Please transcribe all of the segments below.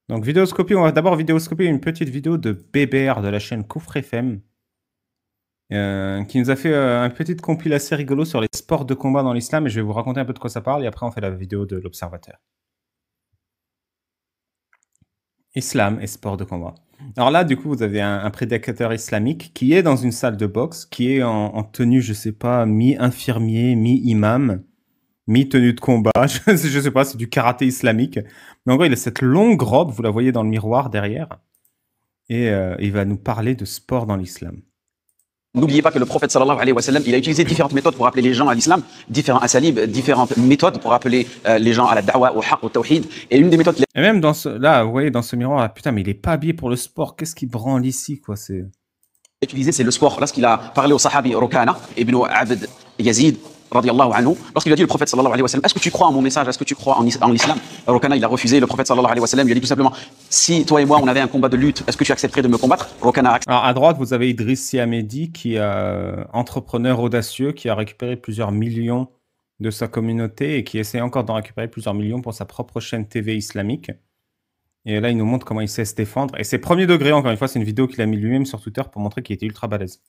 Donc, vidéoscopie, on va d'abord vidéoscopier une petite vidéo de Bébert de la chaîne Koufr FM, qui nous a fait un petite compil assez rigolo sur les sports de combat dans l'islam, et je vais vous raconter un peu de quoi ça parle, et après on fait la vidéo de l'observateur. Islam et sport de combat. Alors là, du coup, vous avez un prédicateur islamique qui est dans une salle de boxe, qui est en tenue, je sais pas, mi-infirmier, mi-imam, mi-tenue de combat, je sais pas, c'est du karaté islamique. Mais en gros, il a cette longue robe, vous la voyez dans le miroir derrière, et il va nous parler de sport dans l'islam. N'oubliez pas que le prophète sallallahu alayhi wa sallam, il a utilisé différentes méthodes pour appeler les gens à l'islam, différents asalib, différentes méthodes pour appeler les gens à la da'wa, au haqq, au tawhid. Et une des méthodes Et même dans ce, là, vous voyez, dans ce miroir, là, putain, mais il est pas habillé pour le sport. Qu'est-ce qu'il branle ici, quoi, c'est... utilisées, c'est le sport. Lorsqu'il a parlé au sahabi Rukana, ibn Abd Yazid, radiallahu anhu, lorsqu'il a dit au prophète sallallahu alayhi wa sallam, est-ce que tu crois en mon message, est-ce que tu crois en l'islam? Rukana, il a refusé. Le prophète sallallahu alayhi wa sallam lui a dit tout simplement, si toi et moi, on avait un combat de lutte, est-ce que tu accepterais de me combattre? Rukana a accepté. Alors, à droite, vous avez Idriss Siamedi, qui est entrepreneur audacieux, qui a récupéré plusieurs millions de sa communauté et qui essaie encore d'en récupérer plusieurs millions pour sa propre chaîne TV islamique. Et là, il nous montre comment il sait se défendre. Et c'est premier degré, encore une fois, c'est une vidéo qu'il a mis lui-même sur Twitter pour montrer qu'il était ultra balèze.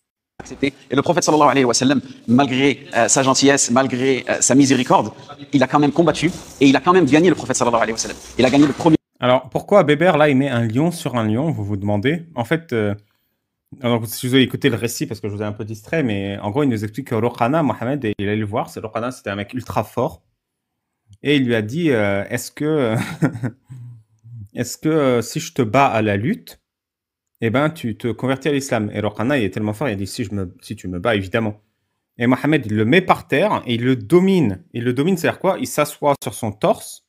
Et le prophète sallallahu alayhi wa sallam, malgré sa gentillesse, malgré sa miséricorde, il a quand même combattu et il a quand même gagné le prophète sallallahu alayhi wa sallam. Il a gagné le premier. Alors, pourquoi Bébert, là, il met un lion sur un lion, vous vous demandez? En fait, alors, si vous avez écouté le récit, parce que je vous ai un peu distrait, mais en gros, il nous explique que Rokhana, Mohamed, il allait le voir, Rokhana, c'était un mec ultra fort, et il lui a dit, est-ce que, est-ce que si je te bats à la lutte, eh ben, tu te convertis à l'islam? Et Rokhana, il est tellement fort, il a dit, si tu me bats, évidemment. Et Mohamed, il le met par terre, et il le domine. Il le domine, c'est-à-dire quoi? Il s'assoit sur son torse,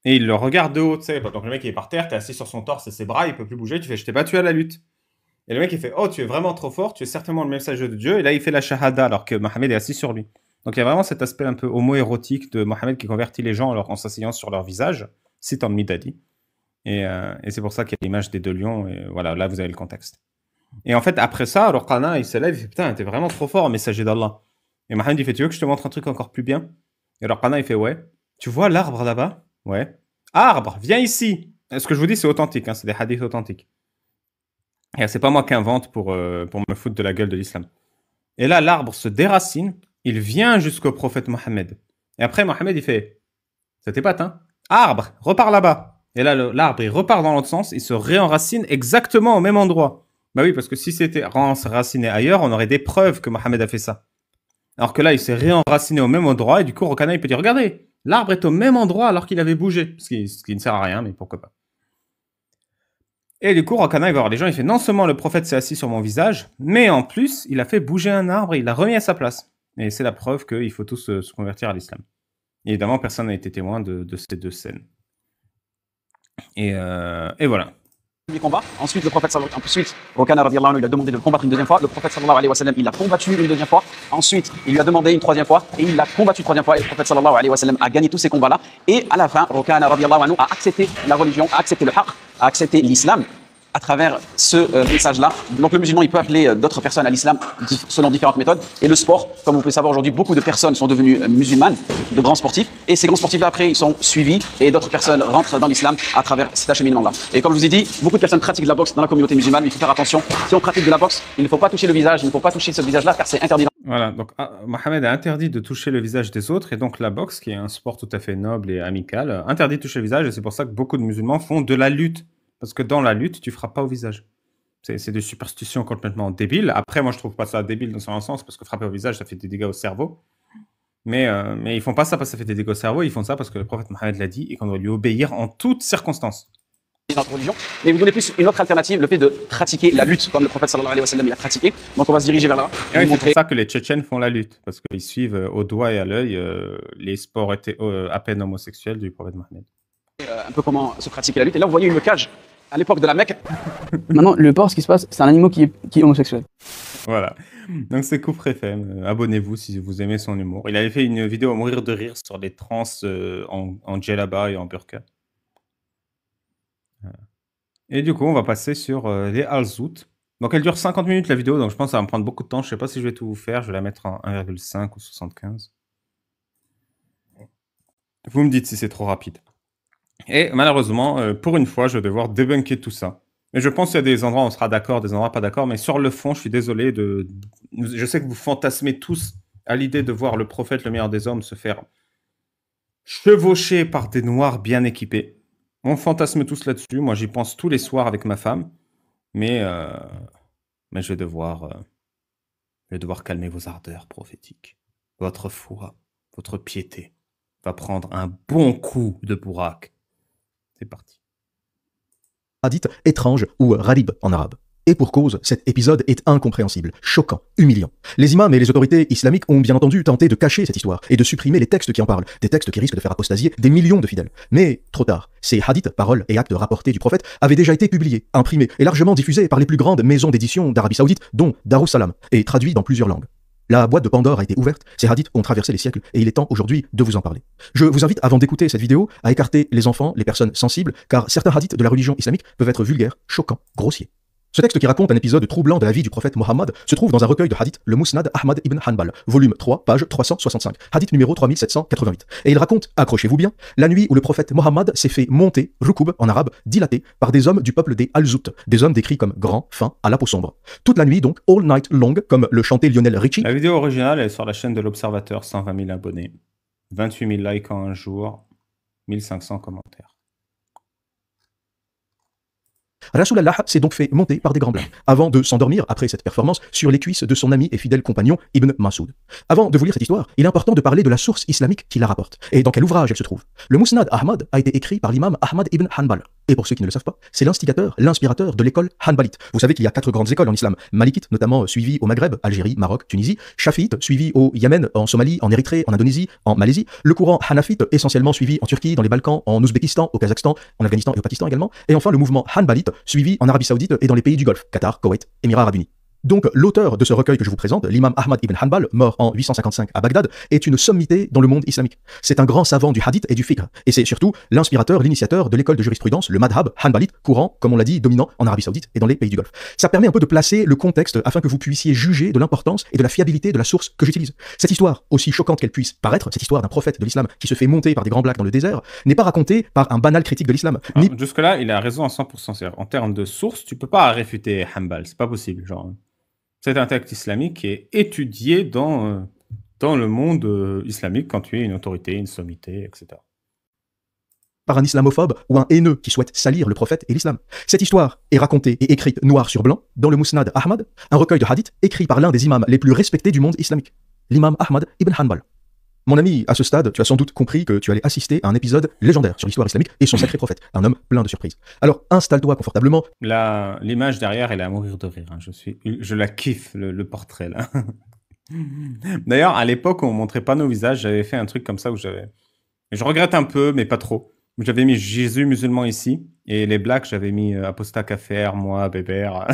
et il le regarde de haut, tu sais. Donc le mec, il est par terre, t'es assis sur son torse et ses bras, il peut plus bouger, tu fais, je t'ai battu à la lutte. Et le mec, il fait, oh, tu es vraiment trop fort, tu es certainement le messager de Dieu. Et là, il fait la shahada, alors que Mohamed est assis sur lui. Donc il y a vraiment cet aspect un peu homo-érotique de Mohamed qui convertit les gens en s'asseyant sur leur visage, citant le Midadi. Et c'est pour ça qu'il y a l'image des deux lions, et voilà, là, vous avez le contexte. Et en fait, après ça, alors Qana, il se lève, il fait, putain, t'es vraiment trop fort, messager d'Allah. Et Mohamed, il fait, tu veux que je te montre un truc encore plus bien? Et alors Qana, il fait, ouais. Tu vois l'arbre là-bas? Ouais. Arbre, viens ici! Ce que je vous dis, c'est authentique, hein, c'est des hadiths authentiques. Et c'est pas moi qui invente pour me foutre de la gueule de l'islam. Et là, l'arbre se déracine, il vient jusqu'au prophète Mohammed. Et après, Mohammed, il fait, ça t'épate, hein? Arbre, repars là-bas. Et là, l'arbre, il repart dans l'autre sens, il se réenracine exactement au même endroit. Bah oui, parce que si c'était réenraciné ailleurs, on aurait des preuves que Mohammed a fait ça. Alors que là, il s'est réenraciné au même endroit, et du coup, Rokana, il peut dire, regardez, l'arbre est au même endroit alors qu'il avait bougé. Ce qui ne sert à rien, mais pourquoi pas. Et du coup, Rokana, il va voir les gens, il fait, non seulement le prophète s'est assis sur mon visage, mais en plus, il a fait bouger un arbre, il l'a remis à sa place. Et c'est la preuve qu'il faut tous se convertir à l'islam. Évidemment, personne n'a été témoin de ces deux scènes. Et voilà. Combat. Ensuite, le prophète sallallahu ensuite, Rukana radiallahu anhu, il a demandé de le combattre une deuxième fois. Le prophète sallallahu alayhi wa sallam, il l'a combattu une deuxième fois. Ensuite, il lui a demandé une troisième fois et il l'a combattu une troisième fois. Et le prophète sallallahu alayhi wa sallam a gagné tous ces combats-là. Et à la fin, Rukana radiallahu anhu a accepté la religion, a accepté le haqq, a accepté l'islam à travers ce message-là. Donc le musulman, il peut appeler d'autres personnes à l'islam selon différentes méthodes. Et le sport, comme vous pouvez savoir aujourd'hui, beaucoup de personnes sont devenues musulmanes, de grands sportifs. Et ces grands sportifs-là, après, ils sont suivis et d'autres personnes rentrent dans l'islam à travers cet acheminement-là. Et comme je vous ai dit, beaucoup de personnes pratiquent de la boxe dans la communauté musulmane, mais il faut faire attention. Si on pratique de la boxe, il ne faut pas toucher le visage, il ne faut pas toucher ce visage-là car c'est interdit. Voilà, donc Mohamed a interdit de toucher le visage des autres, et donc la boxe, qui est un sport tout à fait noble et amical, interdit de toucher le visage, et c'est pour ça que beaucoup de musulmans font de la lutte. Parce que dans la lutte, tu frappes pas au visage. C'est des superstitions complètement débiles. Après, moi, je trouve pas ça débile dans un sens, parce que frapper au visage, ça fait des dégâts au cerveau. Mais ils font pas ça parce que ça fait des dégâts au cerveau, ils font ça parce que le prophète Mohammed l'a dit et qu'on doit lui obéir en toutes circonstances. Notre religion, mais vous donnez plus une autre alternative, le fait de pratiquer la lutte comme le prophète sallallahu alayhi wa sallam il a pratiqué. Donc on va se diriger vers là. Et oui, c'est pour ça que les Tchétchènes font la lutte, parce qu'ils suivent au doigt et à l'œil les sports à peine homosexuels du prophète Mohammed. Un peu comment se pratiquer la lutte. Et là vous voyez une cage à l'époque de la Mecque. Maintenant, le porc, ce qui se passe, c'est un animal qui est homosexuel. Voilà. Donc c'est Koufr FM. Abonnez-vous si vous aimez son humour. Il avait fait une vidéo à mourir de rire sur les trans en djellaba et en burqa. Voilà. Et du coup, on va passer sur les Alzout. Donc elle dure 50 minutes la vidéo, donc je pense que ça va me prendre beaucoup de temps. Je sais pas si je vais tout vous faire. Je vais la mettre en 1,5 ou 75. Vous me dites si c'est trop rapide. Et malheureusement, pour une fois, je vais devoir débunker tout ça. Mais je pense qu'il y a des endroits où on sera d'accord, des endroits pas d'accord. Mais sur le fond, je suis désolé de... Je sais que vous fantasmez tous à l'idée de voir le prophète, le meilleur des hommes, se faire chevaucher par des noirs bien équipés. On fantasme tous là-dessus. Moi, j'y pense tous les soirs avec ma femme. Mais je vais devoir calmer vos ardeurs prophétiques. Votre foi, votre piété va prendre un bon coup de bourraque. C'est parti. Hadith étrange ou gharib en arabe. Et pour cause, cet épisode est incompréhensible, choquant, humiliant. Les imams et les autorités islamiques ont bien entendu tenté de cacher cette histoire et de supprimer les textes qui en parlent, des textes qui risquent de faire apostasier des millions de fidèles. Mais trop tard, ces hadiths, paroles et actes rapportés du prophète avaient déjà été publiés, imprimés et largement diffusés par les plus grandes maisons d'édition d'Arabie Saoudite, dont Darussalam, et traduits dans plusieurs langues. La boîte de Pandore a été ouverte, ces hadiths ont traversé les siècles et il est temps aujourd'hui de vous en parler. Je vous invite, avant d'écouter cette vidéo, à écarter les enfants, les personnes sensibles, car certains hadiths de la religion islamique peuvent être vulgaires, choquants, grossiers. Ce texte qui raconte un épisode troublant de la vie du prophète Mohammed se trouve dans un recueil de hadiths, le Musnad Ahmad ibn Hanbal, volume 3, page 365, hadith numéro 3788. Et il raconte, accrochez-vous bien, la nuit où le prophète Mohammed s'est fait monter, rukoub en arabe, dilaté, par des hommes du peuple des Al-Zout, des hommes décrits comme grands, fins, à la peau sombre. Toute la nuit donc, all night long, comme le chantait Lionel Richie. La vidéo originale est sur la chaîne de l'Observateur, 120 000 abonnés, 28 000 likes en un jour, 1500 commentaires. Rasulallah s'est donc fait monter par des grands blancs, avant de s'endormir, après cette performance, sur les cuisses de son ami et fidèle compagnon Ibn Masoud. Avant de vous lire cette histoire, il est important de parler de la source islamique qui la rapporte, et dans quel ouvrage elle se trouve. Le Musnad Ahmad a été écrit par l'imam Ahmad ibn Hanbal, et pour ceux qui ne le savent pas, c'est l'instigateur, l'inspirateur de l'école Hanbalite. Vous savez qu'il y a 4 grandes écoles en islam, Malikite notamment suivies au Maghreb, Algérie, Maroc, Tunisie, Shafiite suivi au Yémen, en Somalie, en Érythrée, en Indonésie, en Malaisie, le courant Hanafite essentiellement suivi en Turquie, dans les Balkans, en Ouzbékistan, au Kazakhstan, en Afghanistan et au Pakistan également, et enfin le mouvement Hanbalite suivi en Arabie Saoudite et dans les pays du Golfe, Qatar, Koweït, Émirats Arabes Unis. Donc l'auteur de ce recueil que je vous présente, l'imam Ahmad ibn Hanbal, mort en 855 à Bagdad, est une sommité dans le monde islamique. C'est un grand savant du hadith et du fiqh, et c'est surtout l'inspirateur, l'initiateur de l'école de jurisprudence, le madhab hanbalite, courant, comme on l'a dit, dominant en Arabie Saoudite et dans les pays du Golfe. Ça permet un peu de placer le contexte afin que vous puissiez juger de l'importance et de la fiabilité de la source que j'utilise. Cette histoire, aussi choquante qu'elle puisse paraître, cette histoire d'un prophète de l'islam qui se fait monter par des grands blacks dans le désert, n'est pas racontée par un banal critique de l'islam. Jusque-là, il a raison à 100%. En termes de source, tu peux pas réfuter Hanbal, c'est pas possible, genre... C'est un texte islamique qui est étudié dans le monde islamique quand tu es une autorité, une sommité, etc. Par un islamophobe ou un haineux qui souhaite salir le prophète et l'islam. Cette histoire est racontée et écrite noir sur blanc dans le Musnad Ahmad, un recueil de hadith écrit par l'un des imams les plus respectés du monde islamique, l'imam Ahmad ibn Hanbal. Mon ami, à ce stade, tu as sans doute compris que tu allais assister à un épisode légendaire sur l'histoire islamique et son sacré prophète, un homme plein de surprises. Alors installe-toi confortablement. L'image derrière, elle est à mourir de rire. Hein. Je la kiffe, le portrait là. D'ailleurs, à l'époque, on montrait pas nos visages. J'avais fait un truc comme ça où je regrette un peu, mais pas trop. J'avais mis Jésus musulman ici et les blacks, j'avais mis apostat kafir, moi, bébert.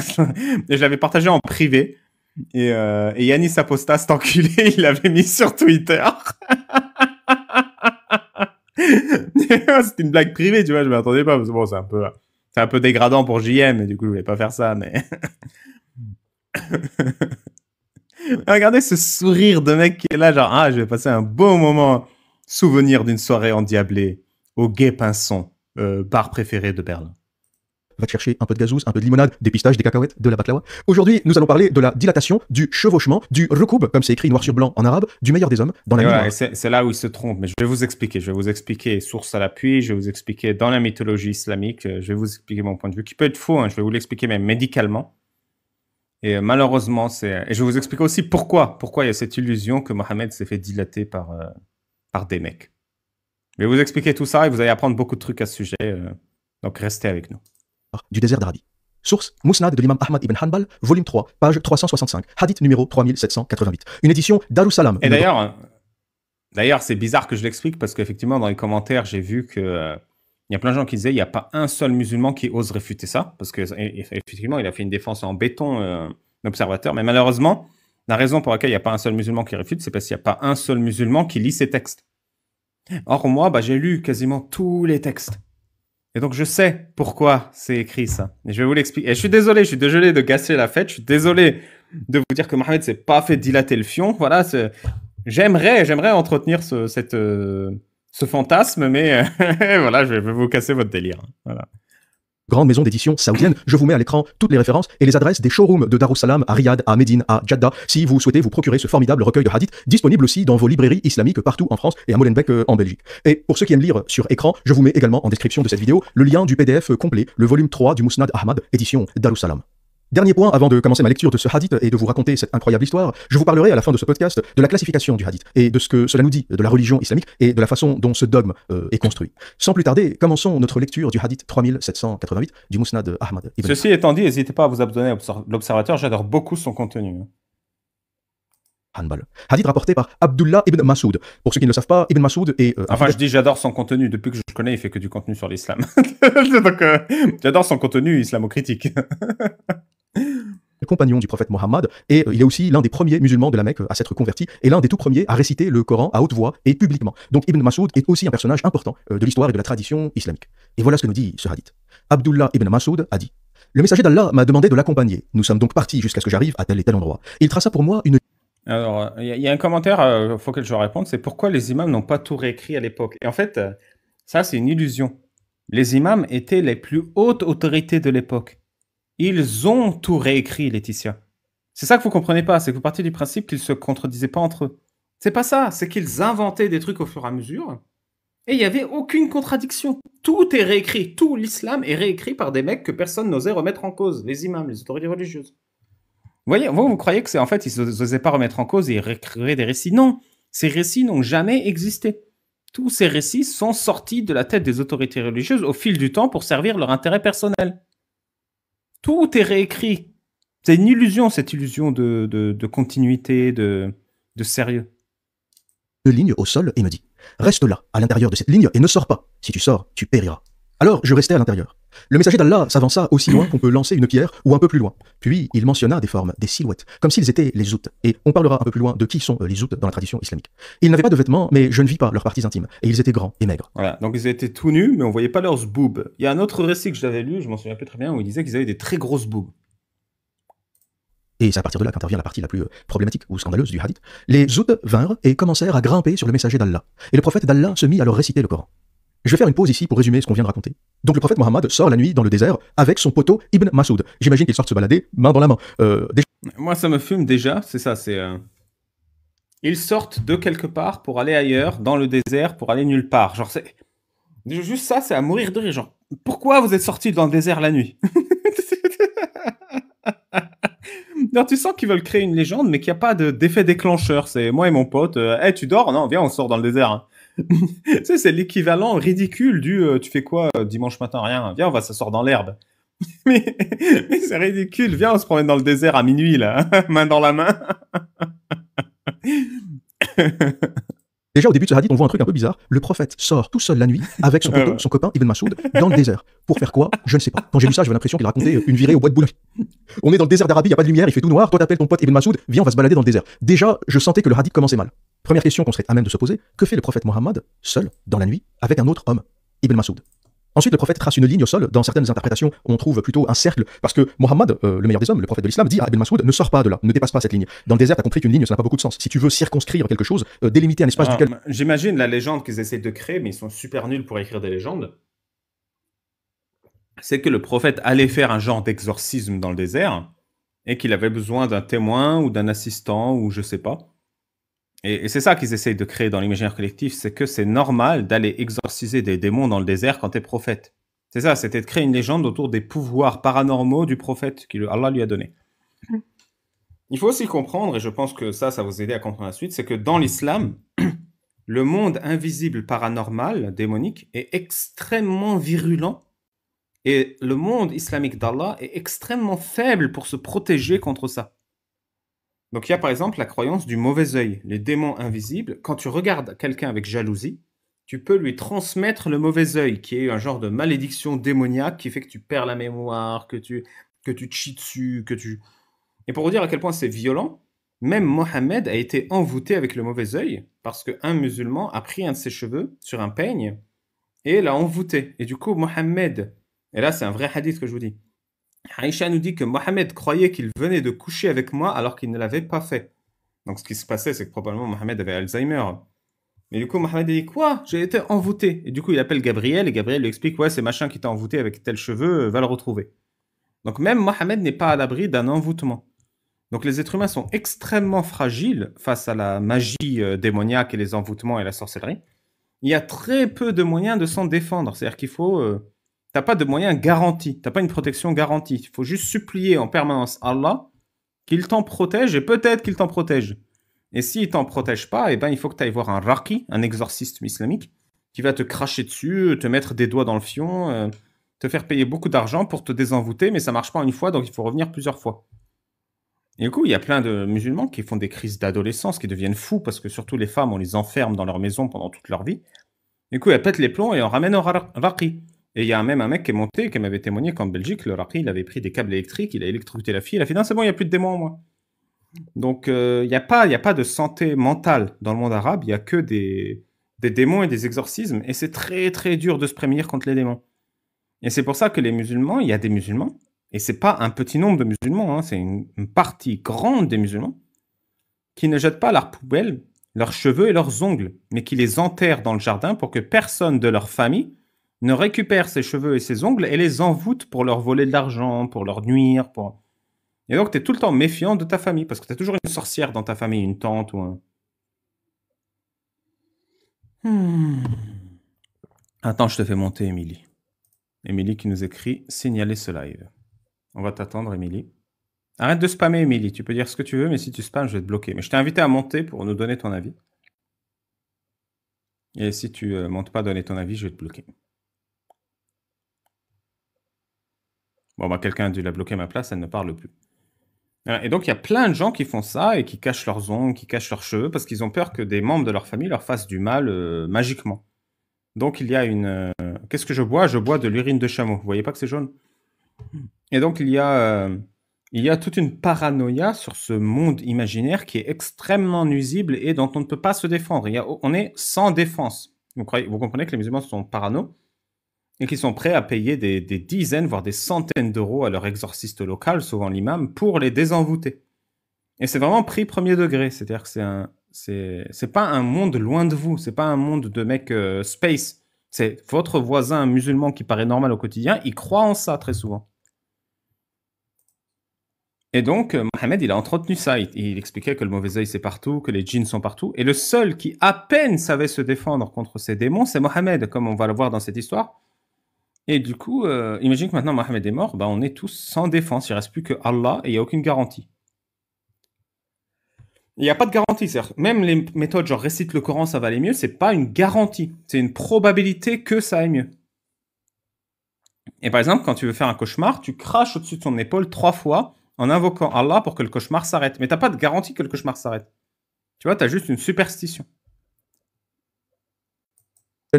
Et je l'avais partagé en privé. Et Yanis Apostat, cet enculé, il l'avait mis sur Twitter. C'était une blague privée, tu vois, je ne m'attendais pas. Parce que bon, c'est un peu dégradant pour JM, et du coup, je voulais pas faire ça, mais... Regardez ce sourire de mec qui est là, genre, je vais passer un bon moment. Souvenir d'une soirée endiablée au Guet Pinson, bar préféré de Berlin. Va te chercher un peu de gazouze, un peu de limonade, des pistaches, des cacahuètes, de la baklawa. Aujourd'hui, nous allons parler de la dilatation, du chevauchement, du rukoub, comme c'est écrit noir sur blanc en arabe, du meilleur des hommes dans la nuit noire. C'est là où il se trompe, mais je vais vous expliquer source à l'appui, je vais vous expliquer dans la mythologie islamique, je vais vous expliquer mon point de vue, qui peut être faux, hein, je vais vous l'expliquer même médicalement. Et malheureusement, et je vais vous expliquer aussi pourquoi il y a cette illusion que Mohammed s'est fait dilater par des mecs. Je vais vous expliquer tout ça et vous allez apprendre beaucoup de trucs à ce sujet, donc restez avec nous. Du désert d'Arabie. Source, Musnad de l'imam Ahmad ibn Hanbal, volume 3, page 365, hadith numéro 3788. Une édition Darussalam. Et d'ailleurs, c'est bizarre que je l'explique parce qu'effectivement, dans les commentaires, j'ai vu que il y a plein de gens qui disaient il n'y a pas un seul musulman qui ose réfuter ça, parce qu'effectivement, il a fait une défense en béton, l'observateur, mais malheureusement, la raison pour laquelle il n'y a pas un seul musulman qui réfute, c'est parce qu'il n'y a pas un seul musulman qui lit ces textes. Or, moi, j'ai lu quasiment tous les textes. Et donc, je sais pourquoi c'est écrit ça. Et je vais vous l'expliquer. Et je suis désolé de gasser la fête. Je suis désolé de vous dire que Mohammed s'est pas fait dilater le fion. Voilà, j'aimerais entretenir ce fantasme, mais voilà, je vais vous casser votre délire. Voilà. Grande maison d'édition saoudienne. Je vous mets à l'écran toutes les références et les adresses des showrooms de Darussalam à Riyad, à Médine, à Jeddah, si vous souhaitez vous procurer ce formidable recueil de hadiths, disponible aussi dans vos librairies islamiques partout en France et à Molenbeek en Belgique. Et pour ceux qui aiment lire sur écran, je vous mets également en description de cette vidéo le lien du PDF complet, le volume 3 du Mousnad Ahmad, édition Darussalam. Dernier point avant de commencer ma lecture de ce hadith et de vous raconter cette incroyable histoire, je vous parlerai à la fin de ce podcast de la classification du hadith et de ce que cela nous dit de la religion islamique et de la façon dont ce dogme est construit. Sans plus tarder, commençons notre lecture du hadith 3788 du Mousnad Ahmad. Ceci étant dit, n'hésitez pas à vous abonner à l'Observateur, j'adore beaucoup son contenu. Hanbal. Hadith rapporté par Abdullah ibn Masoud. Pour ceux qui ne le savent pas, Ibn Masoud est... Enfin, je dis j'adore son contenu. Depuis que je le connais, il fait que du contenu sur l'islam. Donc, j'adore son contenu islamo-critique. compagnon du prophète Mohammed, et il est aussi l'un des premiers musulmans de la Mecque à s'être converti, et l'un des tout premiers à réciter le Coran à haute voix et publiquement. Donc Ibn Masoud est aussi un personnage important de l'histoire et de la tradition islamique. Et voilà ce que nous dit ce hadith. Abdullah ibn Masoud a dit: le messager d'Allah m'a demandé de l'accompagner. Nous sommes donc partis jusqu'à ce que j'arrive à tel et tel endroit. Il traça pour moi une... Alors, il y a un commentaire faut que je réponde, c'est pourquoi les imams n'ont pas tout réécrit à l'époque. Et en fait, ça c'est une illusion. Les imams étaient les plus hautes autorités de l'époque. Ils ont tout réécrit, Laetitia. C'est ça que vous comprenez pas, c'est que vous partez du principe qu'ils se contredisaient pas entre eux. C'est pas ça, c'est qu'ils inventaient des trucs au fur et à mesure, et il n'y avait aucune contradiction. Tout est réécrit, tout l'islam est réécrit par des mecs que personne n'osait remettre en cause, les imams, les autorités religieuses. Vous voyez, vous croyez que c'est en fait, ils n'osaient pas remettre en cause et ils réécrivaient des récits. Non, ces récits n'ont jamais existé. Tous ces récits sont sortis de la tête des autorités religieuses au fil du temps pour servir leur intérêt personnel. Tout est réécrit. C'est une illusion, cette illusion de continuité, de sérieux. Une ligne au sol et me dit: reste là, à l'intérieur de cette ligne, et ne sors pas. Si tu sors, tu périras. Alors je restais à l'intérieur. Le messager d'Allah s'avança aussi loin qu'on peut lancer une pierre, ou un peu plus loin. Puis il mentionna des formes, des silhouettes, comme s'ils étaient les zoutes. Et on parlera un peu plus loin de qui sont les zoutes dans la tradition islamique. Ils n'avaient pas de vêtements, mais je ne vis pas leurs parties intimes. Et ils étaient grands et maigres. Voilà, donc ils étaient tout nus, mais on voyait pas leurs boobs. Il y a un autre récit que j'avais lu, je m'en souviens plus très bien, où il disait qu'ils avaient des très grosses boobs. Et c'est à partir de là qu'intervient la partie la plus problématique ou scandaleuse du hadith. Les zoutes vinrent et commencèrent à grimper sur le messager d'Allah. Et le prophète d'Allah se mit à leur réciter le Coran. Je vais faire une pause ici pour résumer ce qu'on vient de raconter. Donc le prophète Mohammed sort la nuit dans le désert avec son poteau Ibn Masoud. J'imagine qu'ils sortent se balader main dans la main. Moi ça me fume déjà, c'est ça, c'est... Ils sortent de quelque part pour aller ailleurs, dans le désert, pour aller nulle part. Genre c'est... Juste ça, c'est à mourir de rire. Genre, pourquoi vous êtes sortis dans le désert la nuit? Alors, tu sens qu'ils veulent créer une légende, mais qu'il n'y a pas d'effet déclencheur. C'est moi et mon pote, hey, tu dors? Non, viens, on sort dans le désert. Hein. Tu sais, c'est l'équivalent ridicule du tu fais quoi dimanche matin? Rien. Viens, on va s'asseoir dans l'herbe. mais c'est ridicule. Viens, on se promène dans le désert à minuit, là. Main dans la main. Déjà au début de ce hadith, on voit un truc un peu bizarre. Le prophète sort tout seul la nuit avec son poteau, son copain Ibn Masoud, dans le désert. Pour faire quoi? Je ne sais pas. Quand j'ai lu ça, j'avais l'impression qu'il racontait une virée au bois de boulogne. On est dans le désert d'Arabie, il n'y a pas de lumière, il fait tout noir. Toi, t'appelles ton pote Ibn Masoud, viens, on va se balader dans le désert. Déjà, je sentais que le hadith commençait mal. Première question qu'on serait à même de se poser: que fait le prophète Mohammed seul dans la nuit avec un autre homme, Ibn Masoud? Ensuite, le prophète trace une ligne au sol. Dans certaines interprétations, on trouve plutôt un cercle, parce que Mohammed, le meilleur des hommes, le prophète de l'islam, dit à Ibn Masoud: ne sors pas de là, ne dépasse pas cette ligne. Dans le désert, t'as compris qu'une ligne, ça n'a pas beaucoup de sens. Si tu veux circonscrire quelque chose, délimiter un espace duquel... J'imagine la légende qu'ils essaient de créer, mais ils sont super nuls pour écrire des légendes. C'est que le prophète allait faire un genre d'exorcisme dans le désert, et qu'il avait besoin d'un témoin, ou d'un assistant, ou je sais pas. Et c'est ça qu'ils essayent de créer dans l'imaginaire collectif, c'est que c'est normal d'aller exorciser des démons dans le désert quand t'es prophète. C'est ça, c'était de créer une légende autour des pouvoirs paranormaux du prophète qu'Allah lui a donné. Il faut aussi comprendre, et je pense que ça va vous aider à comprendre la suite, c'est que dans l'islam, le monde invisible paranormal, démonique, est extrêmement virulent, et le monde islamique d'Allah est extrêmement faible pour se protéger contre ça. Donc il y a par exemple la croyance du mauvais œil, les démons invisibles. Quand tu regardes quelqu'un avec jalousie, tu peux lui transmettre le mauvais œil, qui est un genre de malédiction démoniaque qui fait que tu perds la mémoire, que tu te chies dessus, Et pour vous dire à quel point c'est violent, même Mohammed a été envoûté avec le mauvais œil parce qu'un musulman a pris un de ses cheveux sur un peigne et l'a envoûté. Et du coup, Mohammed, et là c'est un vrai hadith que je vous dis, Aïcha nous dit que Mohammed croyait qu'il venait de coucher avec moi alors qu'il ne l'avait pas fait. Donc ce qui se passait, c'est que probablement Mohammed avait Alzheimer. Mais du coup, Mohamed dit quoi? J'ai été envoûté. Et du coup, il appelle Gabriel et Gabriel lui explique ouais, c'est machin qui t'a envoûté avec tel cheveu, va le retrouver. Donc même Mohamed n'est pas à l'abri d'un envoûtement. Donc les êtres humains sont extrêmement fragiles face à la magie démoniaque et les envoûtements et la sorcellerie. Il y a très peu de moyens de s'en défendre. C'est-à-dire qu'il faut... t'as pas de moyens garantis. T'as pas une protection garantie. Il faut juste supplier en permanence Allah qu'il t'en protège et peut-être qu'il t'en protège. Et s'il t'en protège pas, eh ben, il faut que tu ailles voir un raqi, un exorciste islamique, qui va te cracher dessus, te mettre des doigts dans le fion, te faire payer beaucoup d'argent pour te désenvoûter, mais ça marche pas une fois, donc il faut revenir plusieurs fois. Et du coup, il y a plein de musulmans qui font des crises d'adolescence, qui deviennent fous, parce que surtout les femmes, on les enferme dans leur maison pendant toute leur vie. Du coup, elles pètent les plombs et on ramène au raqi. Et il y a même un mec qui est monté, qui m'avait témoigné qu'en Belgique, le raqi, il avait pris des câbles électriques, il a électrocuté la fille, il a fait non, c'est bon, il n'y a plus de démons en moi. Donc, il n'y a pas de santé mentale dans le monde arabe, il n'y a que des démons et des exorcismes, et c'est très très dur de se prémunir contre les démons. Et c'est pour ça que les musulmans, il y a des musulmans, et c'est pas un petit nombre de musulmans, hein, c'est une partie grande des musulmans, qui ne jettent pas à leur poubelle leurs cheveux et leurs ongles, mais qui les enterrent dans le jardin pour que personne de leur famille ne récupère ses cheveux et ses ongles et les envoûte pour leur voler de l'argent, pour leur nuire, pour... Et donc, tu es tout le temps méfiant de ta famille, parce que tu as toujours une sorcière dans ta famille, une tante ou un... Attends, je te fais monter, Émilie. Émilie qui nous écrit « Signaler ce live ». On va t'attendre, Émilie. Arrête de spammer, Émilie. Tu peux dire ce que tu veux, mais si tu spammes, je vais te bloquer. Mais je t'ai invité à monter pour nous donner ton avis. Et si tu montes pas donner ton avis, je vais te bloquer. Bon, bah, quelqu'un a dû la bloquer à ma place, elle ne parle plus. Et donc, il y a plein de gens qui font ça et qui cachent leurs ongles, qui cachent leurs cheveux, parce qu'ils ont peur que des membres de leur famille leur fassent du mal magiquement. Donc, il y a une... Qu'est-ce que je bois? Je bois de l'urine de chameau. Vous voyez pas que c'est jaune? Et donc, il y a toute une paranoïa sur ce monde imaginaire qui est extrêmement nuisible et dont on ne peut pas se défendre. On est sans défense. Vous comprenez que les musulmans sont parano et qu'ils sont prêts à payer des dizaines, voire des centaines d'euros à leur exorciste local, souvent l'imam, pour les désenvoûter. Et c'est vraiment pris premier degré. C'est-à-dire que c'est pas un monde loin de vous. C'est pas un monde de mecs space. C'est votre voisin musulman qui paraît normal au quotidien. Il croit en ça très souvent. Et donc, Mohamed, il a entretenu ça. Il expliquait que le mauvais œil, c'est partout, que les djinns sont partout. Et le seul qui, à peine, savait se défendre contre ces démons, c'est Mohamed, comme on va le voir dans cette histoire. Et du coup, imagine que maintenant Mohamed est mort, bah, on est tous sans défense. Il ne reste plus que Allah et il n'y a aucune garantie. Il n'y a pas de garantie. C'est-à-dire, même les méthodes genre récite le Coran, ça va aller mieux, c'est pas une garantie. C'est une probabilité que ça aille mieux. Et par exemple, quand tu veux faire un cauchemar, tu craches au-dessus de ton épaule 3 fois en invoquant Allah pour que le cauchemar s'arrête. Mais tu n'as pas de garantie que le cauchemar s'arrête. Tu vois, tu as juste une superstition.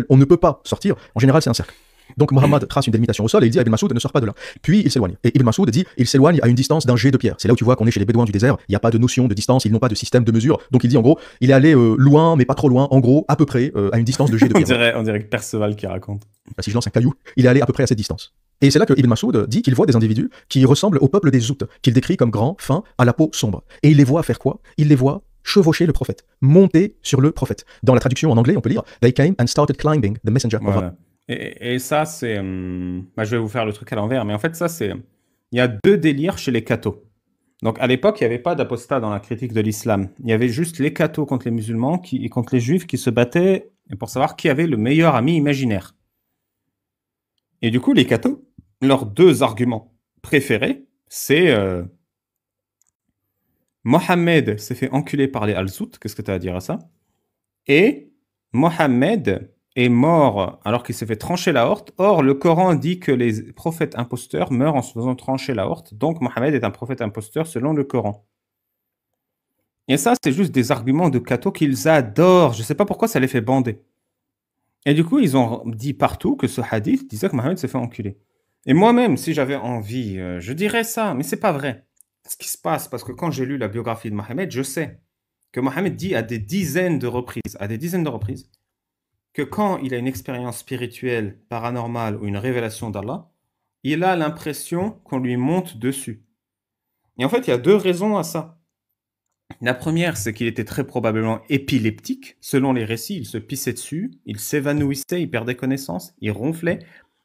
On ne peut pas sortir. En général, c'est un cercle. Donc Mohammed trace une délimitation au sol et il dit à Ibn Masoud ne sors pas de là. Puis il s'éloigne. Et Ibn Masoud dit il s'éloigne à une distance d'un jet de pierre. C'est là où tu vois qu'on est chez les bédouins du désert. Il n'y a pas de notion de distance, ils n'ont pas de système de mesure. Donc il dit en gros, il est allé loin mais pas trop loin. En gros, à peu près à une distance de jet de pierre. On dirait que Perceval qui raconte. Si je lance un caillou, il est allé à peu près à cette distance. Et c'est là que Ibn Masoud dit qu'il voit des individus qui ressemblent au peuple des Zoutes, qu'il décrit comme grands, fins, à la peau sombre. Et il les voit faire quoi? Il les voit chevaucher le prophète, monter sur le prophète. Dans la traduction en anglais, on peut lire They came and started climbing the messenger of Allah. Et ça, c'est... je vais vous faire le truc à l'envers, mais en fait, ça, c'est... Il y a 2 délires chez les cathos. Donc, à l'époque, il n'y avait pas d'apostat dans la critique de l'islam. Il y avait juste les cathos contre les musulmans et contre les juifs qui se battaient pour savoir qui avait le meilleur ami imaginaire. Et du coup, les cathos, leurs 2 arguments préférés, c'est... Mohammed s'est fait enculer par les Al-Zout. Qu'est-ce que tu as à dire à ça? Et Mohammed est mort alors qu'il s'est fait trancher l'aorte. Or, le Coran dit que les prophètes imposteurs meurent en se faisant trancher l'aorte. Donc, Mohammed est un prophète imposteur selon le Coran. Et ça, c'est juste des arguments de cathos qu'ils adorent. Je ne sais pas pourquoi ça les fait bander. Et du coup, ils ont dit partout que ce hadith disait que Mohammed s'est fait enculer. Et moi-même, si j'avais envie, je dirais ça, mais c'est pas vrai. Ce qui se passe, parce que quand j'ai lu la biographie de Mohammed, je sais que Mohammed dit à des dizaines de reprises, que quand il a une expérience spirituelle, paranormale ou une révélation d'Allah, il a l'impression qu'on lui monte dessus. Et en fait, il y a 2 raisons à ça. La première, c'est qu'il était très probablement épileptique. Selon les récits, il se pissait dessus, il s'évanouissait, il perdait connaissance, il ronflait.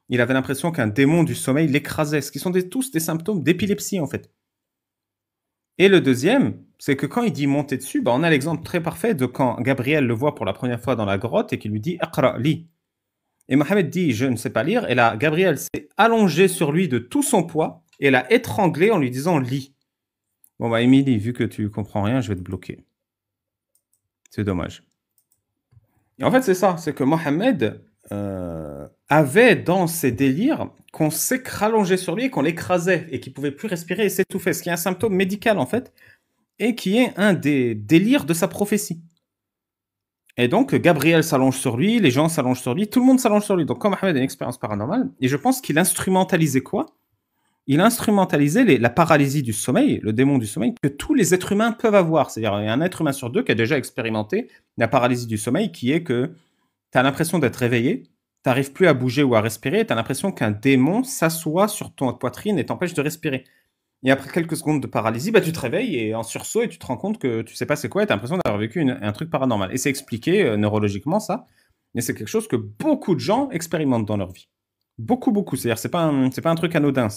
Il avait l'impression qu'un démon du sommeil l'écrasait, ce qui sont tous des symptômes d'épilepsie en fait. Et le deuxième, c'est que quand il dit monter dessus, on a l'exemple très parfait de quand Gabriel le voit pour la première fois dans la grotte et qu'il lui dit « Iqra, lis ». Et Mohamed dit « Je ne sais pas lire ». Et là, Gabriel s'est allongé sur lui de tout son poids et l'a étranglé en lui disant « Lis ». Bon Émilie, vu que tu comprends rien, je vais te bloquer. C'est dommage. Et en fait, c'est ça, c'est que Mohamed avait dans ses délires qu'on s'est rallongé sur lui et qu'on l'écrasait et qu'il pouvait plus respirer et s'étouffer, ce qui est un symptôme médical en fait, et qui est un des délires de sa prophétie. Et donc, Gabriel s'allonge sur lui, les gens s'allongent sur lui, tout le monde s'allonge sur lui. Donc, quand Mohamed a une expérience paranormale, et je pense qu'il instrumentalisait quoi? Il instrumentalisait la paralysie du sommeil, le démon du sommeil, que tous les êtres humains peuvent avoir. C'est-à-dire, il y a un être humain sur deux qui a déjà expérimenté la paralysie du sommeil, qui est que tu as l'impression d'être réveillé, tu n'arrives plus à bouger ou à respirer, tu as l'impression qu'un démon s'assoit sur ton poitrine et t'empêche de respirer. Et après quelques secondes de paralysie, tu te réveilles et en sursaut et tu te rends compte que tu sais pas c'est quoi et tu as l'impression d'avoir vécu un truc paranormal. Et c'est expliqué neurologiquement ça, mais c'est quelque chose que beaucoup de gens expérimentent dans leur vie. Beaucoup. C'est-à-dire c'est pas un truc anodin.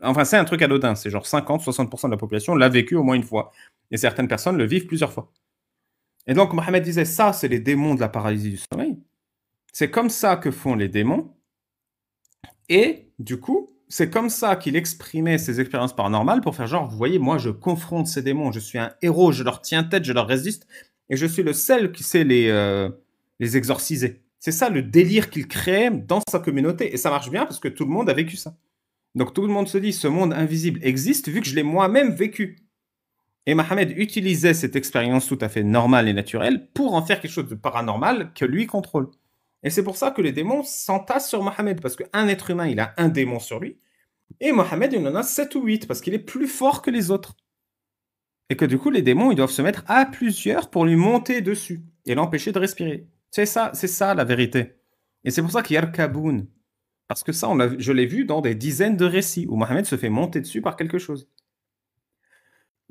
Enfin c'est un truc anodin. C'est genre 50-60% de la population l'a vécu au moins une fois. Et certaines personnes le vivent plusieurs fois. Et donc Mohamed disait ça, c'est les démons de la paralysie du sommeil. C'est comme ça que font les démons. Et du coup, c'est comme ça qu'il exprimait ses expériences paranormales pour faire genre, vous voyez, moi je confronte ces démons, je suis un héros, je leur tiens tête, je leur résiste, et je suis le seul qui sait les exorciser. C'est ça le délire qu'il crée dans sa communauté. Et ça marche bien parce que tout le monde a vécu ça. Donc tout le monde se dit, ce monde invisible existe vu que je l'ai moi-même vécu. Et Mohamed utilisait cette expérience tout à fait normale et naturelle pour en faire quelque chose de paranormal que lui contrôle. Et c'est pour ça que les démons s'entassent sur Mohamed, parce qu'un être humain, il a un démon sur lui, et Mohamed, il en a 7 ou 8, parce qu'il est plus fort que les autres. Et que du coup, les démons, ils doivent se mettre à plusieurs pour lui monter dessus, et l'empêcher de respirer. C'est ça la vérité. Et c'est pour ça qu'il y a Yarkaboun. Parce que ça, je l'ai vu dans des dizaines de récits, où Mohamed se fait monter dessus par quelque chose.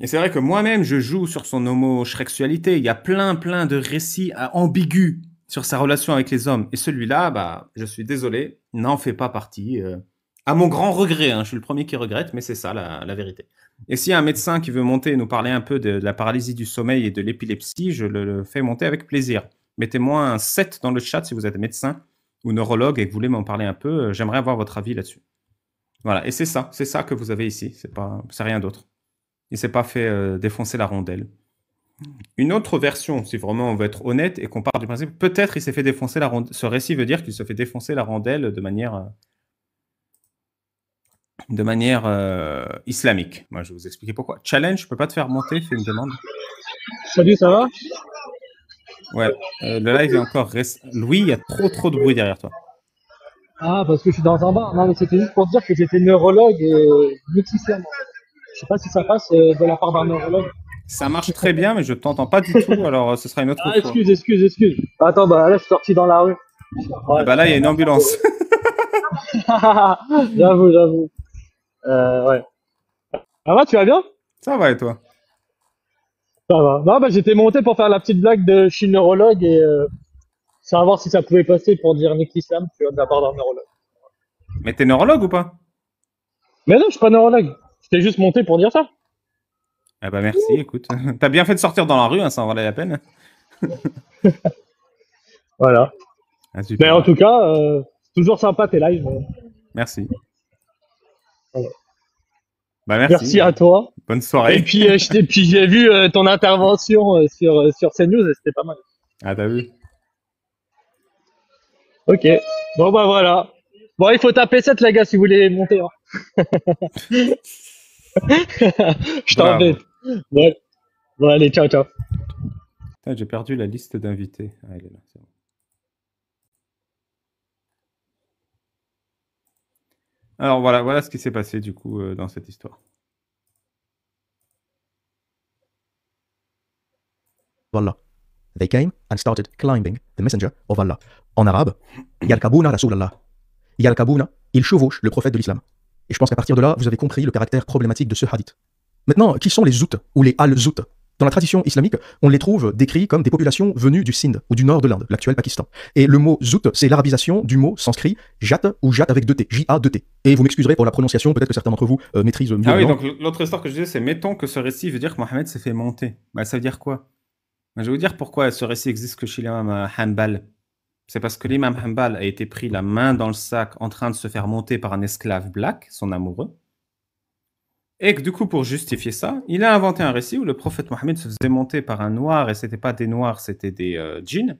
Et c'est vrai que moi-même, je joue sur son homosexualité. Il y a plein de récits ambigus sur sa relation avec les hommes. Et celui-là, je suis désolé, n'en fait pas partie. À mon grand regret, je suis le premier qui regrette, mais c'est ça la vérité. Et s'il y a un médecin qui veut monter et nous parler un peu de la paralysie du sommeil et de l'épilepsie, je le fais monter avec plaisir. Mettez-moi un 7 dans le chat si vous êtes médecin ou neurologue et que vous voulez m'en parler un peu. J'aimerais avoir votre avis là-dessus. Voilà, et c'est ça que vous avez ici. C'est rien d'autre. Il ne s'est pas fait défoncer la rondelle. Une autre version, si vraiment on veut être honnête et qu'on part du principe, peut-être il s'est fait défoncer la rondelle. Ce récit veut dire qu'il se fait défoncer la rondelle de manière islamique. Moi, je vais vous expliquer pourquoi. Challenge, je peux pas te faire monter, fais une demande. Salut, ça va? Ouais, le live est encore... Louis, il y a trop de bruit derrière toi. Ah, parce que je suis dans un bar. Non, mais c'était juste pour dire que j'étais neurologue et mixislam. Je sais pas si ça passe de la part d'un neurologue. Ça marche très bien, mais je t'entends pas du tout, alors ce sera une autre fois. Excuse. Attends, là, je suis sorti dans la rue. Ouais, là, il y a une ambulance. J'avoue. Ouais. Ça va, tu vas bien? Ça va, et toi? Ça va. Non, j'étais monté pour faire la petite blague de je suis neurologue et savoir si ça pouvait passer pour dire Nick Islam, tu vois, de la part d'un neurologue. Mais t'es neurologue ou pas? Mais non, je suis pas neurologue. J'étais juste monté pour dire ça. Ah merci, écoute. T'as bien fait de sortir dans la rue, ça en valait la peine. Voilà. Ah, super. Mais en tout cas, toujours sympa tes lives. Merci. Voilà. Merci à toi. Bonne soirée. Et puis, j'ai vu ton intervention sur CNews et c'était pas mal. Ah, t'as vu? Ok. Bon, voilà. Bon, il faut taper 7, les gars, si vous voulez monter. Hein. Je t'embête. Ouais. Bon, allez, ciao. J'ai perdu la liste d'invités. Ah, elle est là, c'est bon. Alors voilà ce qui s'est passé du coup dans cette histoire. Allah. They came and started climbing the messenger of Allah. En arabe, Yarkabouna Rasulallah. Yarkabouna, il chevauche le prophète de l'islam. Et je pense qu'à partir de là, vous avez compris le caractère problématique de ce hadith. Maintenant, qui sont les zout ou les al-zout? Dans la tradition islamique, on les trouve décrits comme des populations venues du Sindh ou du nord de l'Inde, l'actuel Pakistan. Et le mot zout, c'est l'arabisation du mot sanskrit jat ou jat avec 2T, J-A-2-T. Et vous m'excuserez pour la prononciation, peut-être que certains d'entre vous maîtrisent mieux. Ah oui, le nom. donc l'autre histoire que je disais, c'est mettons que ce récit veut dire que Mohammed s'est fait monter. Bah, ça veut dire quoi? Bah, je vais vous dire pourquoi ce récit existe que chez l'imam Hanbal. C'est parce que l'imam Hanbal a été pris la main dans le sac en train de se faire monter par un esclave black, son amoureux. Et que du coup, pour justifier ça, il a inventé un récit où le prophète Mohammed se faisait monter par un noir, et c'était pas des noirs, c'était des djinns.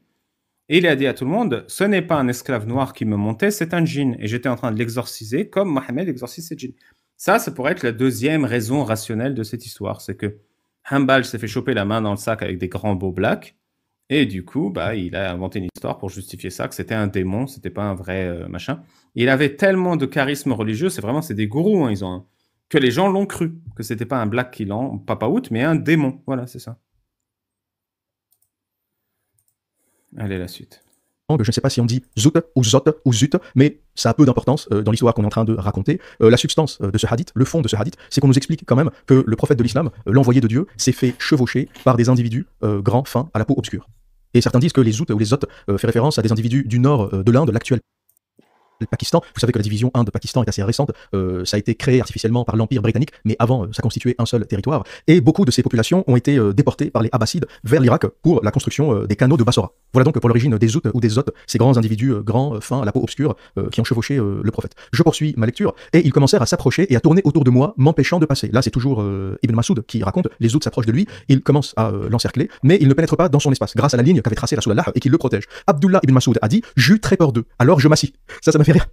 Et il a dit à tout le monde, ce n'est pas un esclave noir qui me montait, c'est un djinn. Et j'étais en train de l'exorciser comme Mohammed exorcise ses djinns. Ça pourrait être la deuxième raison rationnelle de cette histoire. C'est que Hanbal s'est fait choper la main dans le sac avec des grands beaux blacks. Et du coup, bah, il a inventé une histoire pour justifier ça, que c'était un démon, c'était pas un vrai machin. Il avait tellement de charisme religieux, c'est des gourous, hein, que les gens l'ont cru, que c'était pas un black qui papa out, mais un démon. Voilà, c'est ça. Allez, la suite. Je ne sais pas si on dit zout ou zot ou zut, mais ça a peu d'importance dans l'histoire qu'on est en train de raconter. La substance de ce hadith, le fond de ce hadith, c'est qu'on nous explique quand même que le prophète de l'islam, l'envoyé de Dieu, s'est fait chevaucher par des individus grands, fins, à la peau obscure. Et certains disent que les zout ou les zot fait référence à des individus du nord de l'Inde, l'actuel Pakistan. Vous savez que la division Inde-Pakistan est assez récente, ça a été créé artificiellement par l'Empire britannique, mais avant ça constituait un seul territoire, et beaucoup de ces populations ont été déportées par les Abbassides vers l'Irak pour la construction des canaux de Bassora. Voilà donc pour l'origine des zout ou des zot, ces grands individus grands, fins, à la peau obscure, qui ont chevauché le prophète. Je poursuis ma lecture, et ils commencèrent à s'approcher et à tourner autour de moi, m'empêchant de passer. Là c'est toujours Ibn Masoud qui raconte, les zout s'approchent de lui, il commence à l'encercler, mais il ne pénètre pas dans son espace, grâce à la ligne qu'avait tracée Rasulallah et qui le protège. Abdullah ibn Masoud a dit, j'eus très peur d'eux, alors je m'assis. Ça m'a fait rire.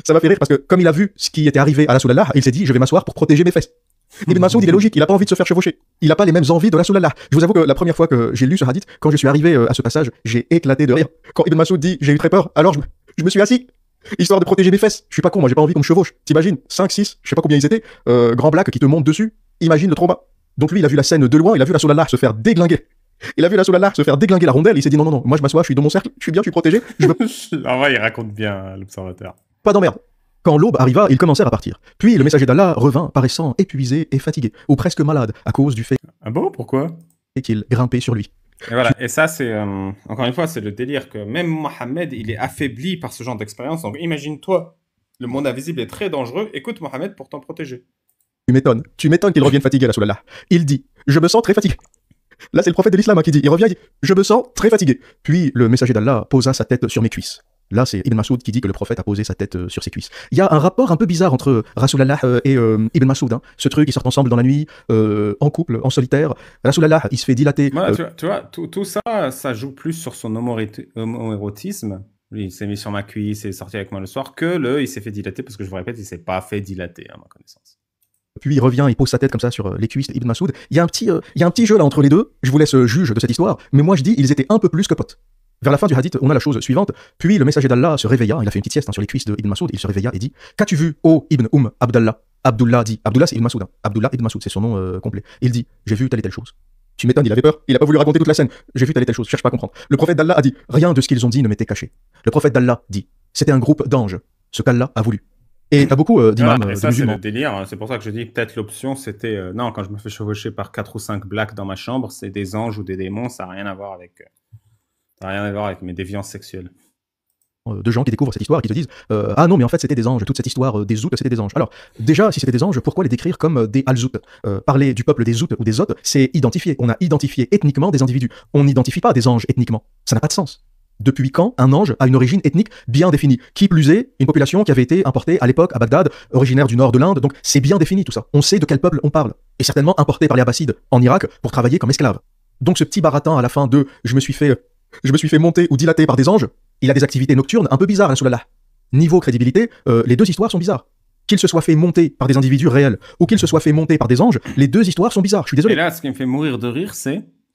Ça m'a fait rire parce que comme il a vu ce qui était arrivé à Rasulallah, il s'est dit je vais m'asseoir pour protéger mes fesses. Ibn Masoud, il est logique, il n'a pas envie de se faire chevaucher. Il n'a pas les mêmes envies de Rasulallah. Je vous avoue que la première fois que j'ai lu ce hadith, quand je suis arrivé à ce passage, j'ai éclaté de rire. Quand Ibn Masoud dit j'ai eu très peur, alors je me suis assis, histoire de protéger mes fesses. Je suis pas con, moi j'ai pas envie qu'on me chevauche. T'imagines, 5, 6, je sais pas combien ils étaient, grand black qui te monte dessus, imagine le trauma. Donc lui, il a vu la scène de loin, il a vu Rasulallah se faire déglinguer. Il a vu Rasulallah se faire déglinguer la rondelle, il s'est dit non, moi je m'assois, je suis dans mon cercle, je suis bien, je suis protégé. En vrai, il raconte bien l'observateur. Pas d'emmerde. Quand l'aube arriva, ils commencèrent à partir. Puis le messager d'Allah revint, paraissant épuisé et fatigué, ou presque malade, à cause du fait Ah bon, pourquoi? qu'il grimpait sur lui. Et voilà, et ça c'est, encore une fois, c'est le délire que même Mohammed, il est affaibli par ce genre d'expérience. Donc imagine-toi, le monde invisible est très dangereux, écoute Mohammed pour t'en protéger. Tu m'étonnes qu'il revienne fatigué, Rasulallah. Il dit, je me sens très fatigué. Là c'est le prophète de l'islam qui dit, il revient, il dit, je me sens très fatigué. Puis le messager d'Allah posa sa tête sur mes cuisses. Là, c'est Ibn Masoud qui dit que le prophète a posé sa tête sur ses cuisses. Il y a un rapport un peu bizarre entre Rasulallah et Ibn Masoud. Hein. Ce truc, ils sortent ensemble dans la nuit, en couple, en solitaire. Rasulallah, il se fait dilater. Voilà, tu vois, tout ça, ça joue plus sur son homoérotisme. Lui, il s'est mis sur ma cuisse et est sorti avec moi le soir que il s'est fait dilater, parce que je vous répète, il s'est pas fait dilater, à ma connaissance. Puis il revient, il pose sa tête comme ça sur les cuisses d'Ibn Masoud. Il y a un petit jeu là entre les deux. Je vous laisse juge de cette histoire, mais moi je dis, ils étaient un peu plus que potes. Vers la fin du hadith, on a la chose suivante. Puis le messager d'Allah se réveilla, il a fait une petite sieste sur les cuisses de Ibn Masoud, il se réveilla et dit, qu'as-tu vu, ô Ibn Abdallah? Abdullah dit, Abdullah c'est Ibn Masoud, hein. Abdullah Ibn Masoud, c'est son nom complet. Il dit, j'ai vu telle et telle chose. Tu m'étonnes, il avait peur, il a pas voulu raconter toute la scène. J'ai vu telle et telle chose, cherche pas à comprendre. Le prophète d'Allah a dit, rien de ce qu'ils ont dit ne m'était caché. Le prophète d'Allah dit, c'était un groupe d'anges, ce qu'Allah a voulu. Et t'as beaucoup d'imams, de ça, c'est musulmans. le délire. C'est pour ça que je dis peut-être l'option, c'était non, quand je me fais chevaucher par 4 ou 5 blacks dans ma chambre, c'est des anges ou des démons, ça n'a rien à voir avec. Ça n'a rien à voir avec mes déviances sexuelles. De gens qui découvrent cette histoire, qui se disent ah non mais en fait c'était des anges, toute cette histoire des zout c'était des anges. Alors déjà si c'était des anges, pourquoi les décrire comme des al-zout? Parler du peuple des zout ou des zot, c'est identifier. On a identifié ethniquement des individus. On n'identifie pas des anges ethniquement. Ça n'a pas de sens. Depuis quand un ange a une origine ethnique bien définie? Qui plus est, une population qui avait été importée à l'époque à Bagdad, originaire du nord de l'Inde, donc c'est bien défini tout ça. On sait de quel peuple on parle. Et certainement importé par les Abbassides en Irak pour travailler comme esclaves. Donc ce petit baratin à la fin de je me suis fait monter ou dilater par des anges, il a des activités nocturnes un peu bizarres, Rasulallah. Niveau crédibilité, les deux histoires sont bizarres. Qu'il se soit fait monter par des individus réels ou qu'il se soit fait monter par des anges, les deux histoires sont bizarres, je suis désolé. Et là, ce qui me fait mourir de rire,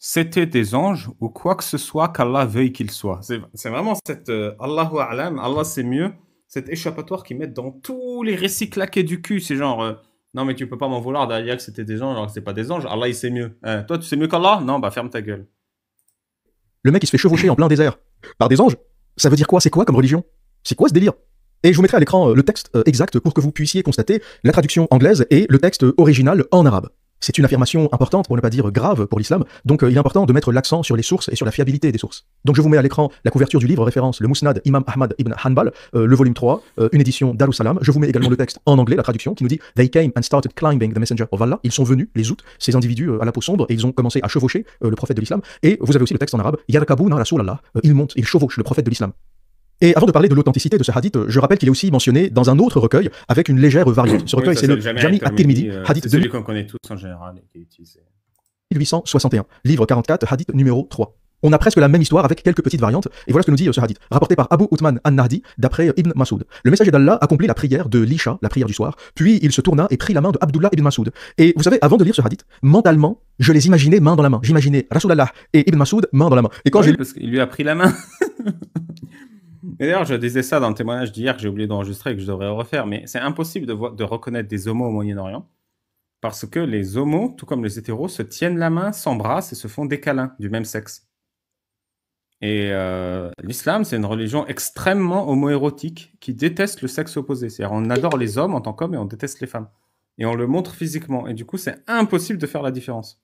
c'était des anges ou quoi que ce soit qu'Allah veuille qu'ils soient. C'est vraiment cette Allahu A'lam, Allah c'est mieux, cette échappatoire qu'ils mettent dans tous les récits claqués du cul. C'est genre, non mais tu peux pas m'en vouloir d'ailleurs que c'était des anges alors que c'est pas des anges. Allah il sait mieux. Toi tu sais mieux qu'Allah? Non, bah ferme ta gueule. Le mec il se fait chevaucher en plein désert par des anges. Ça veut dire quoi? C'est quoi comme religion? C'est quoi ce délire? Et je vous mettrai à l'écran le texte exact pour que vous puissiez constater la traduction anglaise et le texte original en arabe. C'est une affirmation importante, pour ne pas dire grave, pour l'islam, donc il est important de mettre l'accent sur les sources et sur la fiabilité des sources. Donc je vous mets à l'écran la couverture du livre référence, le Musnad Imam Ahmad ibn Hanbal, le volume 3, une édition Darussalam. Je vous mets également le texte en anglais, la traduction, qui nous dit « They came and started climbing the messenger of Allah ». Ils sont venus, les Zouts, ces individus à la peau sombre, et ils ont commencé à chevaucher le prophète de l'islam. Et vous avez aussi le texte en arabe « Yarkabouna Rasulallah ». Ils montent, ils chevauchent le prophète de l'islam. Et avant de parler de l'authenticité de ce hadith, je rappelle qu'il est aussi mentionné dans un autre recueil avec une légère variante. Ce recueil, c'est le Jami' at-Tirmidhi, hadith c'est celui qu'on connaît tous en général et qui est utilisé. 1861, livre 44, hadith numéro 3. On a presque la même histoire avec quelques petites variantes, et voilà ce que nous dit ce hadith, rapporté par Abu Uthman an-Nahdi, d'après Ibn Masoud. Le messager d'Allah accomplit la prière de l'Isha, la prière du soir, puis il se tourna et prit la main de Abdullah ibn Masoud. Et vous savez, avant de lire ce hadith, mentalement, je les imaginais main dans la main. J'imaginais Rasulallah et Ibn Masoud main dans la main. Et quand j'ai parce qu'il lui a pris la main. Et d'ailleurs, je disais ça dans le témoignage d'hier que j'ai oublié d'enregistrer et que je devrais refaire, mais c'est impossible de reconnaître des homos au Moyen-Orient parce que les homos, tout comme les hétéros, se tiennent la main, s'embrassent et se font des câlins du même sexe. Et l'islam, c'est une religion extrêmement homoérotique qui déteste le sexe opposé. C'est-à-dire, on adore les hommes en tant qu'hommes et on déteste les femmes. Et on le montre physiquement. Et du coup, c'est impossible de faire la différence.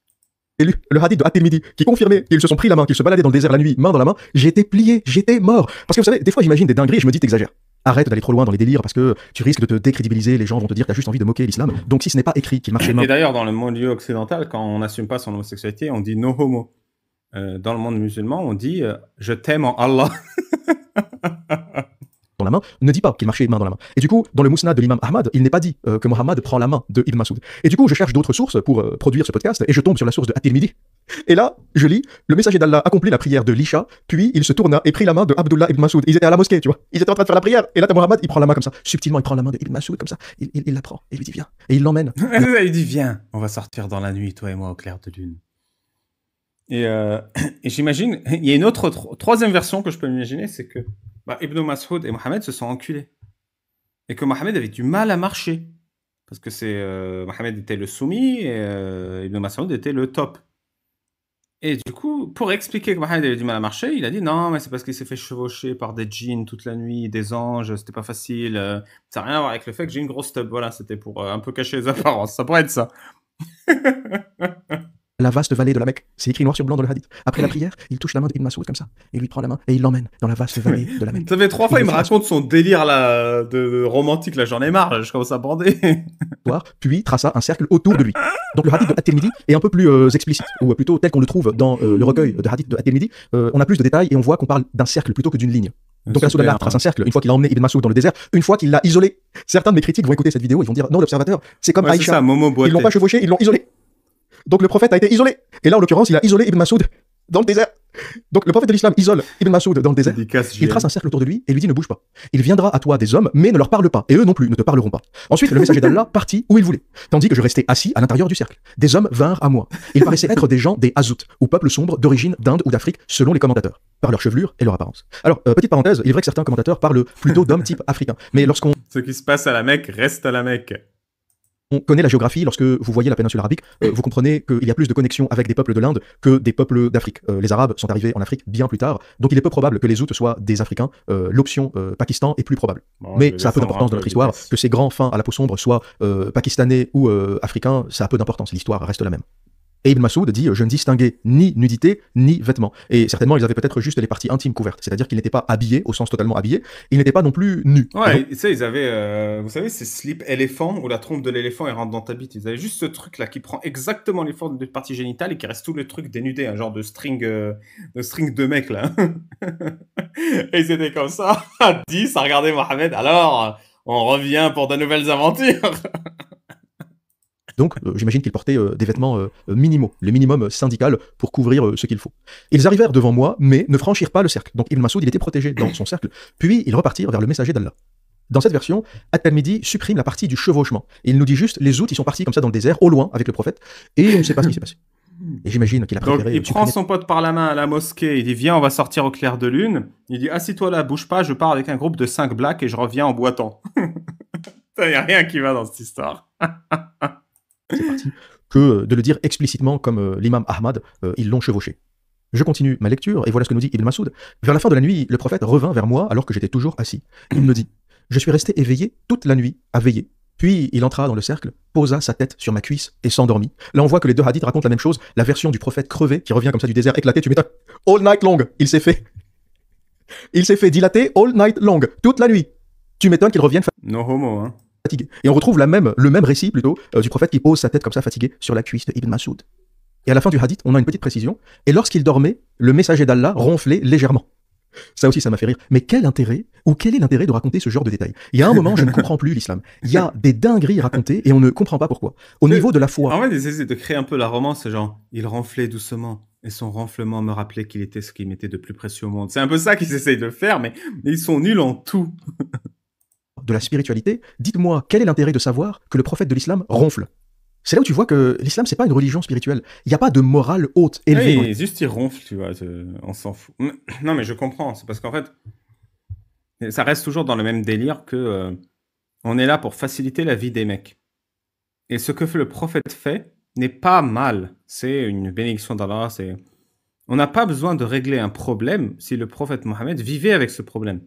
lu le hadith de At-Tirmidhi qui confirmait qu'ils se sont pris la main, qu'ils se baladaient dans le désert la nuit, main dans la main, j'étais plié, j'étais mort. Parce que vous savez, des fois j'imagine des dingueries et je me dis t'exagères. Arrête d'aller trop loin dans les délires parce que tu risques de te décrédibiliser, les gens vont te dire que t'as juste envie de moquer l'islam. Donc si ce n'est pas écrit qu'il marchait main. Et d'ailleurs, dans le milieu occidental, quand on n'assume pas son homosexualité, on dit no homo. Dans le monde musulman, on dit je t'aime en Allah. Dans la main, ne dit pas qu'il marchait main dans la main. Et du coup, dans le Musnad de l'imam Ahmad, il n'est pas dit que Mohammed prend la main de Ibn Masoud. Et du coup, je cherche d'autres sources pour produire ce podcast et je tombe sur la source de At-Tirmidhi. Et là, je lis, le messager d'Allah accomplit la prière de l'Isha, puis il se tourna et prit la main de Abdullah ibn Masoud. Ils étaient à la mosquée, tu vois. Ils étaient en train de faire la prière. Et là, t'as Mohammed, il prend la main comme ça. Subtilement, il prend la main de Ibn Masoud comme ça. Il la prend et il lui dit viens. Et il l'emmène. Il dit viens, on va sortir dans la nuit, toi et moi, au clair de lune. Et j'imagine, il y a une autre troisième version que je peux imaginer, c'est que Ibn Masoud et Mohammed se sont enculés. Et que Mohammed avait du mal à marcher. Parce que Mohammed était le soumis et Ibn Masoud était le top. Et du coup, pour expliquer que Mohammed avait du mal à marcher, il a dit non, mais c'est parce qu'il s'est fait chevaucher par des djinns toute la nuit, des anges, c'était pas facile. Ça n'a rien à voir avec le fait que j'ai une grosse tub. Voilà, c'était pour un peu cacher les apparences. Ça pourrait être ça. La vaste vallée de la Mecque. C'est écrit noir sur blanc dans le hadith. Après la prière, il touche la main d'Ibn Masoud comme ça. Et lui prend la main et il l'emmène dans la vaste vallée de la Mecque. Ça fait 3 fois, il me raconte son délire là, de romantique. Là, j'en ai marre, je commence à bander. Puis traça un cercle autour de lui. Donc le hadith de At-Tirmidhi est un peu plus explicite, ou plutôt tel qu'on le trouve dans le recueil de hadith de At-Tirmidhi. On a plus de détails et on voit qu'on parle d'un cercle plutôt que d'une ligne. Donc Rasulallah trace un cercle une fois qu'il a emmené Ibn Masoud dans le désert, une fois qu'il l'a isolé. Certains de mes critiques vont écouter cette vidéo, ils vont dire non, l'observateur, c'est comme Aïcha. Ils l'ont pas chevauché, ils l'ont isolé. Donc le prophète a été isolé. Et là, en l'occurrence, il a isolé Ibn Masoud dans le désert. Donc le prophète de l'islam isole Ibn Masoud dans le désert. Il trace un cercle autour de lui et lui dit ne bouge pas. Il viendra à toi des hommes, mais ne leur parle pas. Et eux non plus ne te parleront pas. Ensuite, le messager d'Allah partit où il voulait. Tandis que je restais assis à l'intérieur du cercle. Des hommes vinrent à moi. Ils paraissaient être des gens des Azout, ou peuples sombres d'origine d'Inde ou d'Afrique, selon les commentateurs, par leur chevelure et leur apparence. Alors, petite parenthèse, il est vrai que certains commentateurs parlent plutôt d'hommes type africains. Mais lorsqu'on... Ce qui se passe à la Mecque reste à la Mecque. On connaît la géographie, lorsque vous voyez la péninsule arabique, vous comprenez qu'il y a plus de connexions avec des peuples de l'Inde que des peuples d'Afrique. Les Arabes sont arrivés en Afrique bien plus tard, donc il est peu probable que les Zouts soient des Africains. L'option Pakistan est plus probable. Mais ça a peu d'importance dans notre histoire. Que ces grands fins à la peau sombre soient pakistanais ou africains, ça a peu d'importance. L'histoire reste la même. Et Ibn Masoud dit je ne distinguais ni nudité ni vêtements. Et certainement ils avaient peut-être juste les parties intimes couvertes, c'est-à-dire qu'ils n'étaient pas habillés au sens totalement habillés, ils n'étaient pas non plus nus. Ouais, tu sais, ils avaient, vous savez, ces slips éléphant où la trompe de l'éléphant elle rentre dans ta bite. Ils avaient juste ce truc là qui prend exactement les formes de parties génitales et qui reste tout le truc dénudé, un genre de string de mec là. Et ils étaient comme ça, à 10 à regarder Mohammed. Alors, on revient pour de nouvelles aventures. Donc, j'imagine qu'ils portaient des vêtements minimaux, le minimum syndical pour couvrir ce qu'il faut. Ils arrivèrent devant moi, mais ne franchirent pas le cercle. Donc, Ibn Masoud, il était protégé dans son cercle. Puis, ils repartirent vers le messager d'Allah. Dans cette version, At-Tirmidhi supprime la partie du chevauchement. Il nous dit juste, les Zouts, ils sont partis comme ça dans le désert, au loin, avec le prophète, et on ne sait pas ce qui s'est passé. Et j'imagine qu'il a préféré... Donc, il prend son pote par la main à la mosquée, il dit, viens, on va sortir au clair de lune. Il dit, assis-toi là, bouge pas, je pars avec un groupe de 5 blacks et je reviens en boitant. Il n'y a rien qui va dans cette histoire. C'est parti, que de le dire explicitement comme l'imam Ahmad, ils l'ont chevauché. Je continue ma lecture, et voilà ce que nous dit Ibn Masoud. Vers la fin de la nuit, le prophète revint vers moi alors que j'étais toujours assis. Il me dit, je suis resté éveillé toute la nuit, à veiller. Puis il entra dans le cercle, posa sa tête sur ma cuisse et s'endormit. Là on voit que les deux hadiths racontent la même chose, la version du prophète crevé qui revient comme ça du désert éclaté, tu m'étonnes. All night long, il s'est fait dilater all night long, toute la nuit. Tu m'étonnes qu'il revienne No homo, hein. fatigué. Et on retrouve le même récit plutôt du prophète qui pose sa tête comme ça fatigué sur la cuisse de Ibn Mas'ud. Et à la fin du hadith, on a une petite précision. Et lorsqu'il dormait, le messager d'Allah ronflait légèrement. Ça aussi, ça m'a fait rire. Mais quel intérêt, ou quel est l'intérêt de raconter ce genre de détails? Il y a un moment, je ne comprends plus l'islam. Il y a des dingueries racontées et on ne comprend pas pourquoi. Au niveau de la foi. En fait, ils essaient de créer un peu la romance, genre, il ronflait doucement, et son ronflement me rappelait qu'il était ce qu'il m'était de plus précieux au monde. C'est un peu ça qu'ils essayent de faire, mais ils sont nuls en tout. De la spiritualité, dites-moi, quel est l'intérêt de savoir que le prophète de l'islam ronfle? C'est là où tu vois que l'islam, c'est pas une religion spirituelle. Il n'y a pas de morale haute, élevée. Oui, juste il ronfle, tu vois, on s'en fout. Non, mais je comprends, c'est parce qu'en fait, ça reste toujours dans le même délire que on est là pour faciliter la vie des mecs. Et ce que le prophète fait n'est pas mal. C'est une bénédiction d'Allah. On n'a pas besoin de régler un problème si le prophète Mohammed vivait avec ce problème.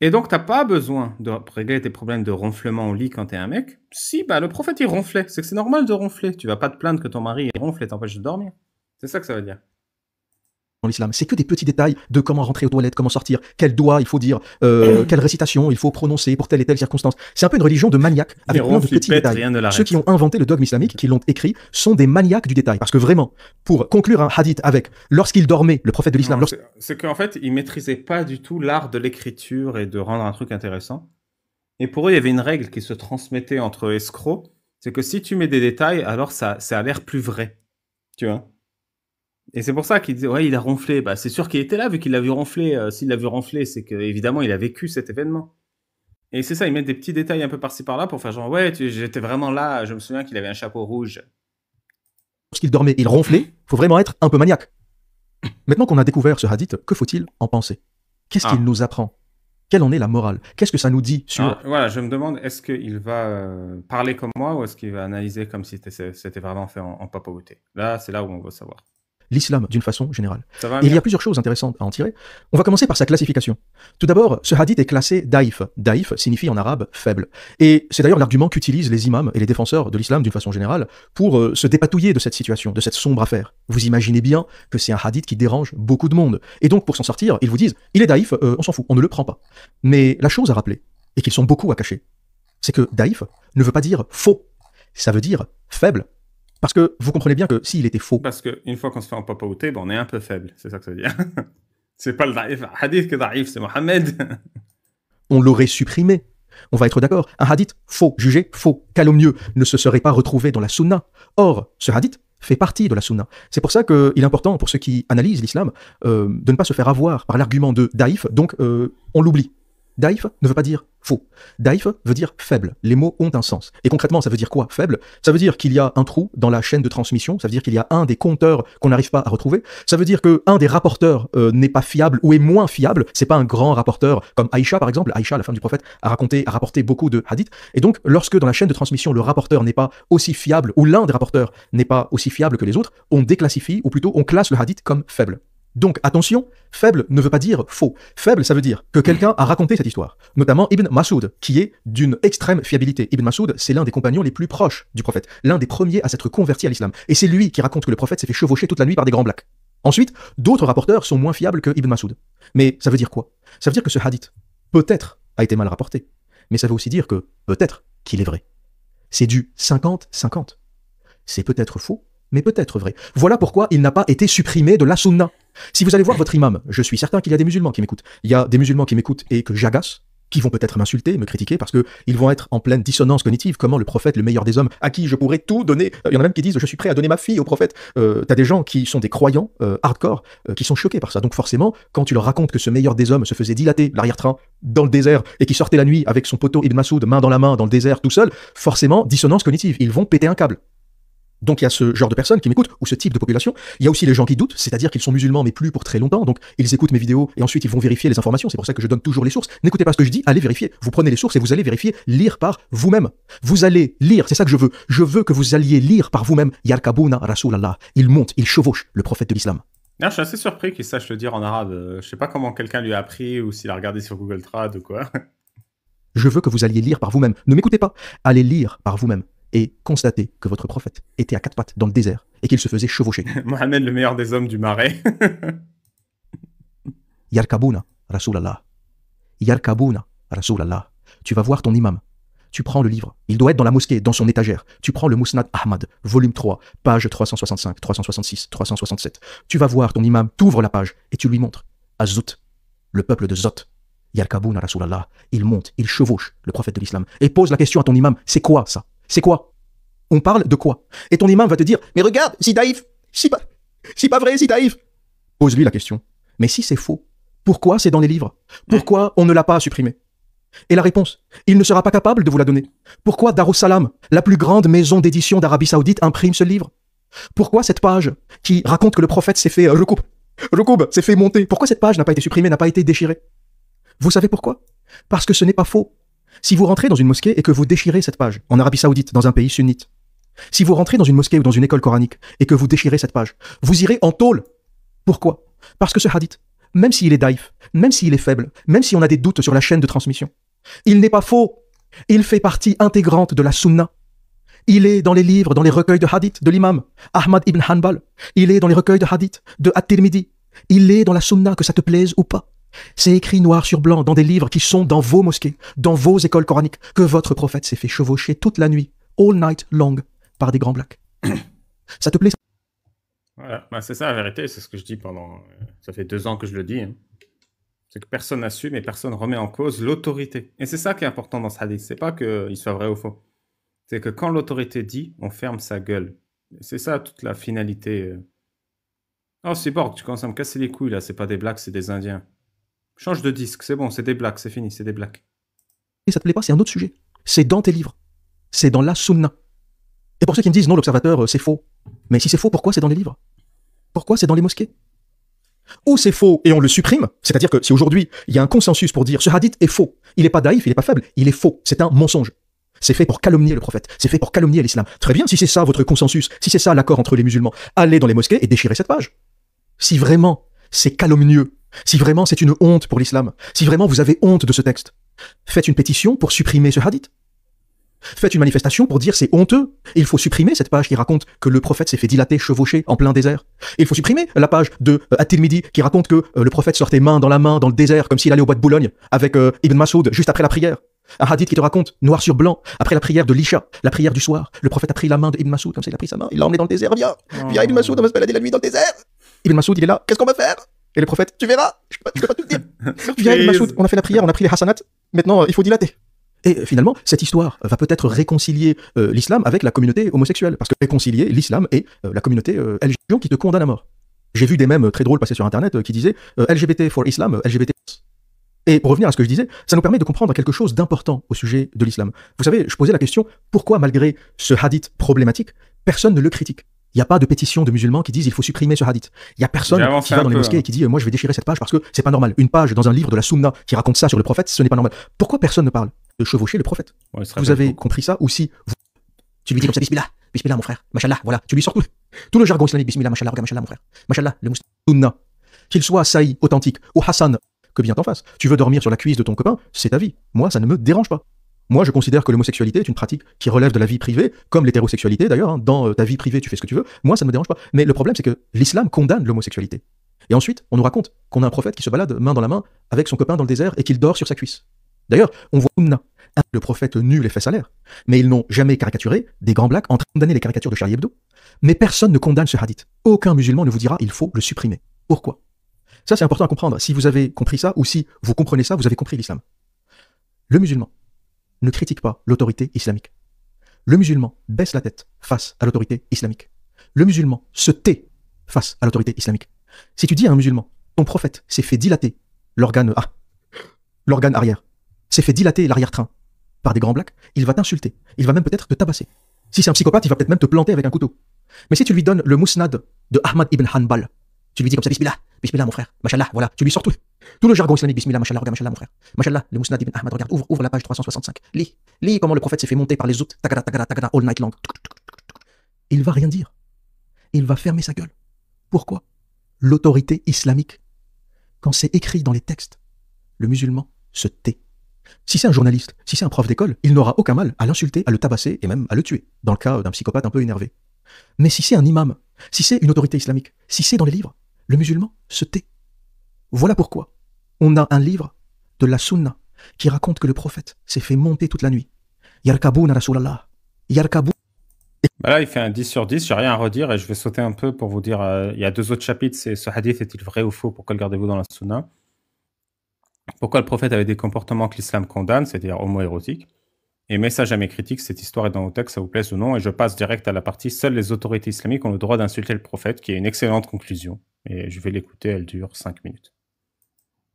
Et donc, t'as pas besoin de régler tes problèmes de ronflement au lit quand t'es un mec. Si, bah, le prophète, il ronflait. C'est que c'est normal de ronfler. Tu vas pas te plaindre que ton mari il ronfle et t'empêche de dormir. C'est ça que ça veut dire. Dans l'islam, c'est que des petits détails de comment rentrer aux toilettes, comment sortir, quel doigt il faut dire, quelle récitation il faut prononcer pour telle et telle circonstance. C'est un peu une religion de maniaques avec plein de petits détails. Ceux qui ont inventé le dogme islamique, qui l'ont écrit, sont des maniaques du détail. Parce que vraiment, pour conclure un hadith avec lorsqu'il dormait, le prophète de l'islam... C'est qu'en fait, ils maîtrisaient pas du tout l'art de l'écriture et de rendre un truc intéressant. Et pour eux, il y avait une règle qui se transmettait entre escrocs, c'est que si tu mets des détails, alors ça a l'air plus vrai. Tu vois? Et c'est pour ça qu'il disait, ouais, il a ronflé. Bah, c'est sûr qu'il était là, vu qu'il l'a vu ronfler. S'il l'a vu ronfler, c'est qu'évidemment, il a vécu cet événement. Et c'est ça, ils mettent des petits détails un peu par-ci par-là pour faire genre, ouais, j'étais vraiment là. Je me souviens qu'il avait un chapeau rouge. Lorsqu'il dormait, il ronflait. Il faut vraiment être un peu maniaque. Maintenant qu'on a découvert ce hadith, que faut-il en penser? Qu'est-ce qu'il nous apprend? Quelle en est la morale? Qu'est-ce que ça nous dit sur... Voilà, je me demande, est-ce qu'il va parler comme moi ou est-ce qu'il va analyser comme si c'était vraiment fait en papauté? Là, c'est là où on veut savoir. L'islam d'une façon générale. Et il y a plusieurs choses intéressantes à en tirer. On va commencer par sa classification. Tout d'abord, ce hadith est classé daïf. Daïf signifie en arabe faible. Et c'est d'ailleurs l'argument qu'utilisent les imams et les défenseurs de l'islam d'une façon générale pour se dépatouiller de cette situation, de cette sombre affaire. Vous imaginez bien que c'est un hadith qui dérange beaucoup de monde. Et donc pour s'en sortir, ils vous disent, il est daïf, on s'en fout, on ne le prend pas. Mais la chose à rappeler, et qu'ils sont beaucoup à cacher, c'est que daïf ne veut pas dire faux. Ça veut dire faible. Parce que vous comprenez bien que s'il était faux... Parce qu'une fois qu'on se fait en papauté, on est un peu faible, c'est ça que ça veut dire. C'est pas le daïf, hadith que daïf, c'est Mohammed. On l'aurait supprimé. On va être d'accord. Un hadith faux, jugé faux, calomnieux, ne se serait pas retrouvé dans la sunna. Or, ce hadith fait partie de la sunna. C'est pour ça qu'il est important pour ceux qui analysent l'islam de ne pas se faire avoir par l'argument de daïf, donc on l'oublie. Daïf ne veut pas dire faux. Daïf veut dire faible. Les mots ont un sens. Et concrètement, ça veut dire quoi, faible? Ça veut dire qu'il y a un trou dans la chaîne de transmission, ça veut dire qu'il y a un des compteurs qu'on n'arrive pas à retrouver, ça veut dire qu'un des rapporteurs n'est pas fiable ou est moins fiable, c'est pas un grand rapporteur comme Aïcha par exemple. Aïcha, la femme du prophète, a rapporté beaucoup de hadiths. Et donc, lorsque dans la chaîne de transmission, le rapporteur n'est pas aussi fiable, ou l'un des rapporteurs n'est pas aussi fiable que les autres, on déclassifie, ou plutôt on classe le hadith comme faible. Donc attention, faible ne veut pas dire faux. Faible, ça veut dire que quelqu'un a raconté cette histoire, notamment Ibn Mas'ud, qui est d'une extrême fiabilité. Ibn Mas'ud, c'est l'un des compagnons les plus proches du prophète, l'un des premiers à s'être converti à l'islam. Et c'est lui qui raconte que le prophète s'est fait chevaucher toute la nuit par des grands blacks. Ensuite, d'autres rapporteurs sont moins fiables que Ibn Mas'ud. Mais ça veut dire quoi? Ça veut dire que ce hadith, peut-être, a été mal rapporté. Mais ça veut aussi dire que, peut-être, qu'il est vrai. C'est du 50-50. C'est peut-être faux, mais peut-être vrai. Voilà pourquoi il n'a pas été supprimé de la sunna. Si vous allez voir votre imam, je suis certain qu'il y a des musulmans qui m'écoutent. Il y a des musulmans qui m'écoutent et que j'agace, qui vont peut-être m'insulter, me critiquer, parce qu'ils vont être en pleine dissonance cognitive. Comment le prophète, le meilleur des hommes, à qui je pourrais tout donner. Il y en a même qui disent, je suis prêt à donner ma fille au prophète. T'as des gens qui sont des croyants hardcore, qui sont choqués par ça. Donc forcément, quand tu leur racontes que ce meilleur des hommes se faisait dilater l'arrière-train dans le désert et qui sortait la nuit avec son poteau Ibn Mas'ud, main dans la main, dans le désert, tout seul, forcément, dissonance cognitive. Ils vont péter un câble. Donc il y a ce genre de personnes qui m'écoutent, ou ce type de population. Il y a aussi les gens qui doutent, c'est-à-dire qu'ils sont musulmans mais plus pour très longtemps, donc ils écoutent mes vidéos et ensuite ils vont vérifier les informations. C'est pour ça que je donne toujours les sources. N'écoutez pas ce que je dis, allez vérifier. Vous prenez les sources et vous allez vérifier, lire par vous-même. Vous allez lire, c'est ça que je veux. Je veux que vous alliez lire par vous-même. Yarkabuna Rasulallah. Il monte, il chevauche le prophète de l'islam. Non, je suis assez surpris qu'il sache le dire en arabe. Je sais pas comment quelqu'un lui a appris ou s'il a regardé sur Google Trad ou quoi. Je veux que vous alliez lire par vous-même. Ne m'écoutez pas. Allez lire par vous-même et constatez que votre prophète était à quatre pattes dans le désert et qu'il se faisait chevaucher. Mohamed, le meilleur des hommes du marais. Yarkabouna, Rasulallah. Yarkabouna, Rasulallah. Tu vas voir ton imam. Tu prends le livre. Il doit être dans la mosquée, dans son étagère. Tu prends le Musnad Ahmad, volume 3, page 365, 366, 367. Tu vas voir ton imam, t'ouvres la page et tu lui montres. Azout, le peuple de Zot. Yarkabouna, Rasulallah. Il monte, il chevauche le prophète de l'islam. Et pose la question à ton imam. C'est quoi ça? C'est quoi? On parle de quoi? Et ton imam va te dire, mais regarde, c'est daïf. C'est pas vrai, c'est daïf. Pose-lui la question. Mais si c'est faux, pourquoi c'est dans les livres? Pourquoi on ne l'a pas supprimé? Et la réponse, il ne sera pas capable de vous la donner. Pourquoi Darussalam, la plus grande maison d'édition d'Arabie Saoudite, imprime ce livre? Pourquoi cette page qui raconte que le prophète s'est fait Rukoub s'est fait monter? Pourquoi cette page n'a pas été supprimée, n'a pas été déchirée? Vous savez pourquoi? Parce que ce n'est pas faux. Si vous rentrez dans une mosquée et que vous déchirez cette page, en Arabie Saoudite, dans un pays sunnite, si vous rentrez dans une mosquée ou dans une école coranique et que vous déchirez cette page, vous irez en tôle. Pourquoi? Parce que ce hadith, même s'il est daïf, même s'il est faible, même si on a des doutes sur la chaîne de transmission, il n'est pas faux. Il fait partie intégrante de la sunna. Il est dans les livres, dans les recueils de hadith de l'imam Ahmad ibn Hanbal. Il est dans les recueils de hadith de At-Tirmidhi. Il est dans la sunna, que ça te plaise ou pas. C'est écrit noir sur blanc dans des livres qui sont dans vos mosquées, dans vos écoles coraniques, que votre prophète s'est fait chevaucher toute la nuit, all night long, par des grands blacks. Ça te plaît? Voilà, bah, c'est ça la vérité, c'est ce que je dis pendant... ça fait 2 ans que je le dis. Hein. C'est que personne n'assume et personne remet en cause l'autorité. Et c'est ça qui est important dans ce hadith. C'est pas qu'il soit vrai ou faux. C'est que quand l'autorité dit, on ferme sa gueule. C'est ça toute la finalité. Oh, c'est bon, tu commences à me casser les couilles là. C'est pas des blacks, c'est des Indiens. Change de disque, c'est bon, c'est des blacks, c'est fini, c'est des blacks. Et ça te plaît pas, c'est un autre sujet. C'est dans tes livres. C'est dans la sunna. Et pour ceux qui me disent non, l'observateur, c'est faux. Mais si c'est faux, pourquoi c'est dans les livres? Pourquoi c'est dans les mosquées? Ou c'est faux et on le supprime, c'est-à-dire que si aujourd'hui il y a un consensus pour dire ce hadith est faux, il n'est pas daïf, il n'est pas faible, il est faux, c'est un mensonge. C'est fait pour calomnier le prophète, c'est fait pour calomnier l'islam. Très bien, si c'est ça votre consensus, si c'est ça l'accord entre les musulmans, allez dans les mosquées et déchirez cette page. Si vraiment c'est calomnieux, si vraiment c'est une honte pour l'islam, si vraiment vous avez honte de ce texte, faites une pétition pour supprimer ce hadith. Faites une manifestation pour dire c'est honteux. Il faut supprimer cette page qui raconte que le prophète s'est fait dilater, chevaucher en plein désert. Il faut supprimer la page de At-Tirmidhi qui raconte que le prophète sortait main dans la main dans le désert comme s'il allait au bois de Boulogne avec Ibn Masoud juste après la prière. Un hadith qui te raconte, noir sur blanc, après la prière de l'Isha, la prière du soir, le prophète a pris la main de Ibn Masoud comme ça il a pris sa main, il l'a emmené dans le désert, viens Ibn Masoud, on va se balader la nuit dans le désert. Ibn Masoud il est là, qu'est-ce qu'on va faire? Et le prophète, tu verras, je peux pas tout te dire. Viens Ibn Masoud, on a fait la prière, on a pris les hasanat, maintenant il faut dilater. Et finalement, cette histoire va peut-être réconcilier l'islam avec la communauté homosexuelle. Parce que réconcilier l'islam et la communauté LGBT qui te condamne à mort. J'ai vu des mèmes très drôles passer sur Internet qui disaient LGBT for Islam, LGBT. Et pour revenir à ce que je disais, ça nous permet de comprendre quelque chose d'important au sujet de l'islam. Vous savez, je posais la question, pourquoi malgré ce hadith problématique, personne ne le critique? Il n'y a pas de pétition de musulmans qui disent il faut supprimer ce hadith. Il n'y a personne qui va dans les mosquées et qui dit moi je vais déchirer cette page parce que c'est pas normal. Une page dans un livre de la Sunna qui raconte ça sur le prophète, ce n'est pas normal. Pourquoi personne ne parle de chevaucher le prophète? Vous avez compris ça? Ou si tu lui dis comme ça, bismillah, bismillah mon frère, mashallah, voilà, tu lui sors tout le jargon islamique, bismillah, mashallah, regarde, mashallah mon frère, mashallah, le Sunna, qu'il soit saï, authentique, ou Hassan, que bien t'en fasse. Tu veux dormir sur la cuisse de ton copain, c'est ta vie. Moi, ça ne me dérange pas. Moi, je considère que l'homosexualité est une pratique qui relève de la vie privée, comme l'hétérosexualité d'ailleurs. Hein, dans ta vie privée, tu fais ce que tu veux. Moi, ça ne me dérange pas. Mais le problème, c'est que l'islam condamne l'homosexualité. Et ensuite, on nous raconte qu'on a un prophète qui se balade main dans la main avec son copain dans le désert et qu'il dort sur sa cuisse. D'ailleurs, on voit le prophète nu les fait salaire. Mais ils n'ont jamais caricaturé des grands blacks en train de condamner les caricatures de Charlie Hebdo. Mais personne ne condamne ce hadith. Aucun musulman ne vous dira il faut le supprimer. Pourquoi? Ça, c'est important à comprendre. Si vous avez compris ça ou si vous comprenez ça, vous avez compris l'islam. Le musulman ne critique pas l'autorité islamique. Le musulman baisse la tête face à l'autorité islamique. Le musulman se tait face à l'autorité islamique. Si tu dis à un musulman, ton prophète s'est fait dilater l'organe arrière, s'est fait dilater l'arrière-train par des grands blacks, il va t'insulter. Il va même peut-être te tabasser. Si c'est un psychopathe, il va peut-être même te planter avec un couteau. Mais si tu lui donnes le musnad de Ahmad ibn Hanbal, tu lui dis comme ça, bismillah, bismillah mon frère, mashallah, voilà, tu lui sors tout le jargon islamique, bismillah, mashallah, regarde, mashallah mon frère, mashallah, le musnad ibn Ahmad, regarde, ouvre la page 365, lis comment le prophète s'est fait monter par les zout, tagada, tagada, tagada, all night long. Il va rien dire. Il va fermer sa gueule. Pourquoi? L'autorité islamique. Quand c'est écrit dans les textes, le musulman se tait. Si c'est un journaliste, si c'est un prof d'école, il n'aura aucun mal à l'insulter, à le tabasser et même à le tuer, dans le cas d'un psychopathe un peu énervé. Mais si c'est un imam, si c'est une autorité islamique, si c'est dans les livres, le musulman se tait. Voilà pourquoi on a un livre de la sunna qui raconte que le prophète s'est fait monter toute la nuit. Yarkabouna Rasulallah. Yarkabou. Bah là, il fait un 10 sur 10, j'ai rien à redire et je vais sauter un peu pour vous dire, il y a 2 autres chapitres, c'est ce hadith est-il vrai ou faux, pourquoi le gardez-vous dans la sunna? Pourquoi le prophète avait des comportements que l'islam condamne, c'est-à-dire homo-érotiques? Et message à mes critiques, cette histoire est dans vos textes, ça vous plaise ou non? Et je passe direct à la partie, seules les autorités islamiques ont le droit d'insulter le prophète, qui est une excellente conclusion. Et je vais l'écouter, elle dure 5 minutes.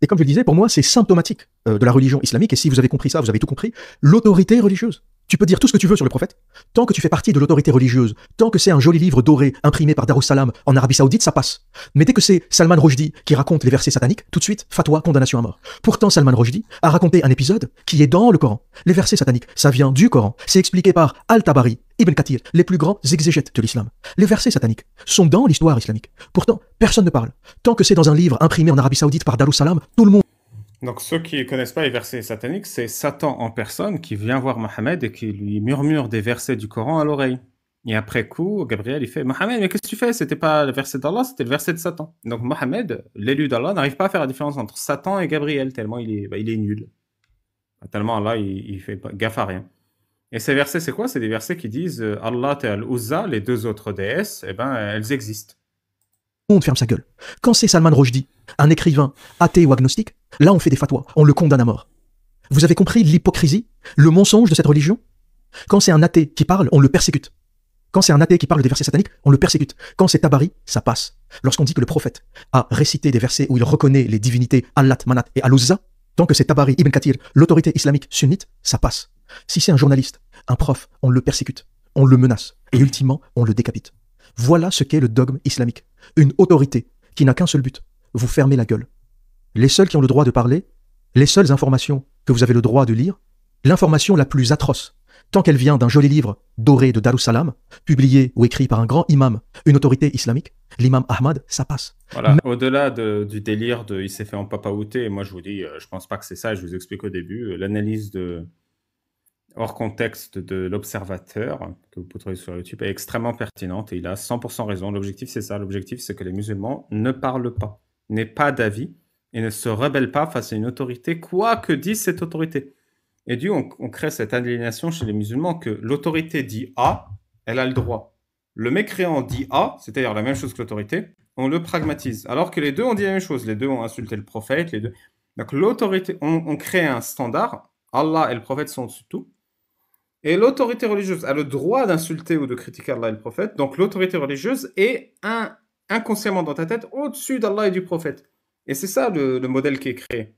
Et comme je le disais, pour moi, c'est symptomatique de la religion islamique. Et si vous avez compris ça, vous avez tout compris. L'autorité religieuse. Tu peux dire tout ce que tu veux sur le prophète. Tant que tu fais partie de l'autorité religieuse, tant que c'est un joli livre doré imprimé par Darussalam en Arabie Saoudite, ça passe. Mais dès que c'est Salman Rushdie qui raconte les versets sataniques, tout de suite, fatwa, condamnation à mort. Pourtant, Salman Rushdie a raconté un épisode qui est dans le Coran. Les versets sataniques, ça vient du Coran. C'est expliqué par Al-Tabari, Ibn Kathir, les plus grands exégètes de l'islam. Les versets sataniques sont dans l'histoire islamique. Pourtant, personne ne parle. Tant que c'est dans un livre imprimé en Arabie Saoudite par Darussalam, tout le monde. Donc ceux qui ne connaissent pas les versets sataniques, c'est Satan en personne qui vient voir Mohammed et qui lui murmure des versets du Coran à l'oreille. Et après coup, Gabriel, il fait « Mohammed, mais qu'est-ce que tu fais? C'était pas le verset d'Allah, c'était le verset de Satan. » Donc Mohammed, l'élu d'Allah, n'arrive pas à faire la différence entre Satan et Gabriel, tellement il est nul. Tellement Allah, il fait gaffe à rien. Et ces versets, c'est quoi? C'est des versets qui disent « Allah et Al-Uzza, les 2 autres déesses, eh ben, elles existent. » On ferme sa gueule. Quand c'est Salman Rushdie, un écrivain athée ou agnostique, là on fait des fatwas, on le condamne à mort. Vous avez compris l'hypocrisie, le mensonge de cette religion? Quand c'est un athée qui parle, on le persécute. Quand c'est un athée qui parle des versets sataniques, on le persécute. Quand c'est Tabari, ça passe. Lorsqu'on dit que le prophète a récité des versets où il reconnaît les divinités Allat, Manat et Al-Uzza, tant que c'est Tabari, Ibn Kathir, l'autorité islamique sunnite, ça passe. Si c'est un journaliste, un prof, on le persécute, on le menace et ultimement, on le décapite. Voilà ce qu'est le dogme islamique. Une autorité qui n'a qu'un seul but, vous fermez la gueule. Les seuls qui ont le droit de parler, les seules informations que vous avez le droit de lire, l'information la plus atroce, tant qu'elle vient d'un joli livre doré de Darussalam, publié ou écrit par un grand imam, une autorité islamique, l'imam Ahmad, ça passe. Voilà, au-delà du délire de il s'est fait en papaouté, moi je vous dis, je pense pas que c'est ça, je vous explique au début, l'analyse hors contexte de l'observateur, que vous pouvez trouver sur YouTube, est extrêmement pertinente et il a 100% raison. L'objectif, c'est ça. L'objectif, c'est que les musulmans ne parlent pas, n'aient pas d'avis et ne se rebellent pas face à une autorité, quoi que dise cette autorité. Et du coup, on crée cette aliénation chez les musulmans que l'autorité dit A, elle a le droit. Le mécréant dit A, c'est-à-dire la même chose que l'autorité, on le pragmatise. Alors que les deux ont dit la même chose. Les deux ont insulté le prophète, les deux. Donc l'autorité, on crée un standard. Allah et le prophète sont au-dessus de tout. Et l'autorité religieuse a le droit d'insulter ou de critiquer Allah et le prophète. Donc l'autorité religieuse est inconsciemment dans ta tête au-dessus d'Allah et du prophète. Et c'est ça le modèle qui est créé.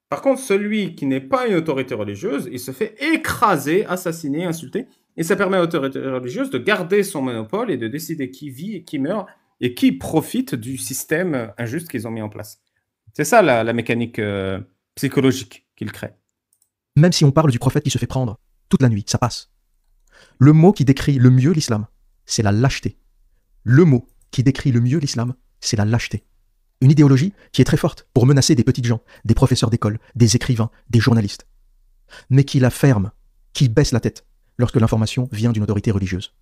Par contre, celui qui n'est pas une autorité religieuse, il se fait écraser, assassiner, insulter. Et ça permet à l'autorité religieuse de garder son monopole et de décider qui vit et qui meurt et qui profite du système injuste qu'ils ont mis en place. C'est ça la mécanique psychologique qu'ils créent. Même si on parle du prophète qui se fait prendre toute la nuit, ça passe. Le mot qui décrit le mieux l'islam, c'est la lâcheté. Le mot qui décrit le mieux l'islam, c'est la lâcheté. Une idéologie qui est très forte pour menacer des petites gens, des professeurs d'école, des écrivains, des journalistes. Mais qui la ferme, qui baisse la tête lorsque l'information vient d'une autorité religieuse.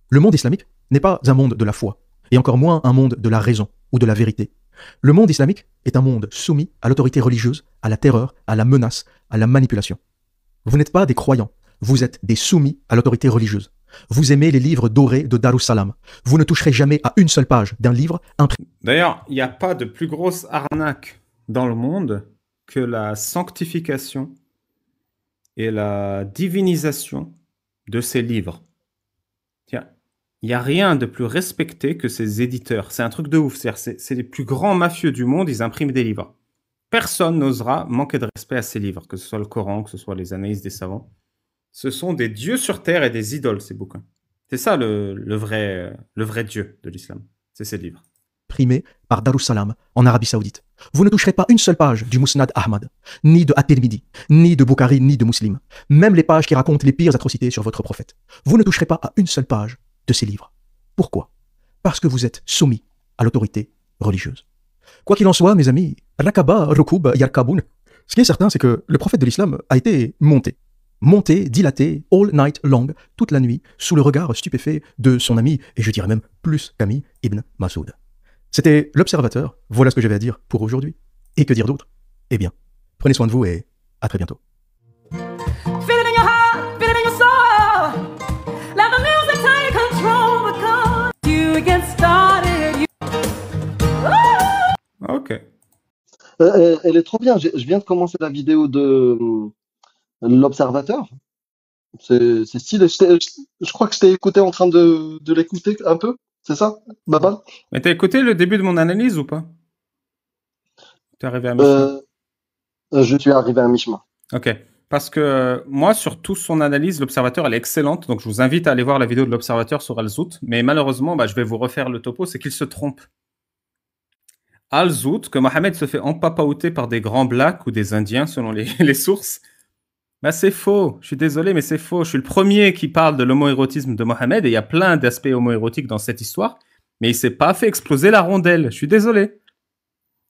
Le monde islamique n'est pas un monde de la foi, et encore moins un monde de la raison ou de la vérité. Le monde islamique est un monde soumis à l'autorité religieuse, à la terreur, à la menace, à la manipulation. Vous n'êtes pas des croyants. Vous êtes des soumis à l'autorité religieuse. Vous aimez les livres dorés de Darussalam. Vous ne toucherez jamais à une seule page d'un livre imprimé. D'ailleurs, il n'y a pas de plus grosse arnaque dans le monde que la sanctification et la divinisation de ces livres. Il n'y a rien de plus respecté que ces éditeurs. C'est un truc de ouf. C'est les plus grands mafieux du monde, ils impriment des livres. Personne n'osera manquer de respect à ces livres, que ce soit le Coran, que ce soit les analyses des savants. Ce sont des dieux sur terre et des idoles, ces bouquins. C'est ça le vrai Dieu de l'islam. C'est ces livres. Imprimé par Darussalam en Arabie Saoudite. Vous ne toucherez pas une seule page du Musnad Ahmad, ni de At-Tirmidhi, ni de Bukhari, ni de Muslim. Même les pages qui racontent les pires atrocités sur votre prophète. Vous ne toucherez pas à une seule page de ces livres. Pourquoi? Parce que vous êtes soumis à l'autorité religieuse. Quoi qu'il en soit, mes amis, Rakaba, Rukub, Yarkaboun, Ce qui est certain, c'est que le prophète de l'islam a été monté, dilaté, all night long, toute la nuit, sous le regard stupéfait de son ami, et je dirais même plus qu'ami, Ibn Masoud. C'était l'Observateur, voilà ce que j'avais à dire pour aujourd'hui. Et que dire d'autre? Eh bien, prenez soin de vous et à très bientôt. Feel it in your heart, feel it in your soul. Let the music take control because you get started. Ok. Elle est trop bien. Je viens de commencer la vidéo de l'Observateur. C'est stylé. Je crois que je t'ai écouté en train de l'écouter un peu. C'est ça, Babal? Mais t'as écouté le début de mon analyse ou pas? T'es arrivé à mi-chemin. Je suis arrivé à mi-chemin. Ok. Parce que moi, sur toute son analyse, l'Observateur, elle est excellente. Donc, je vous invite à aller voir la vidéo de l'Observateur sur Al-Zout. Mais malheureusement, je vais vous refaire le topo, c'est qu'il se trompe. Al-Zout, que Mohamed se fait empapaouter par des grands blacks ou des Indiens, selon les sources, c'est faux. Je suis désolé, mais c'est faux. Je suis le premier qui parle de l'homoérotisme de Mohamed, et il y a plein d'aspects homoérotiques dans cette histoire, mais il s'est pas fait exploser la rondelle. Je suis désolé.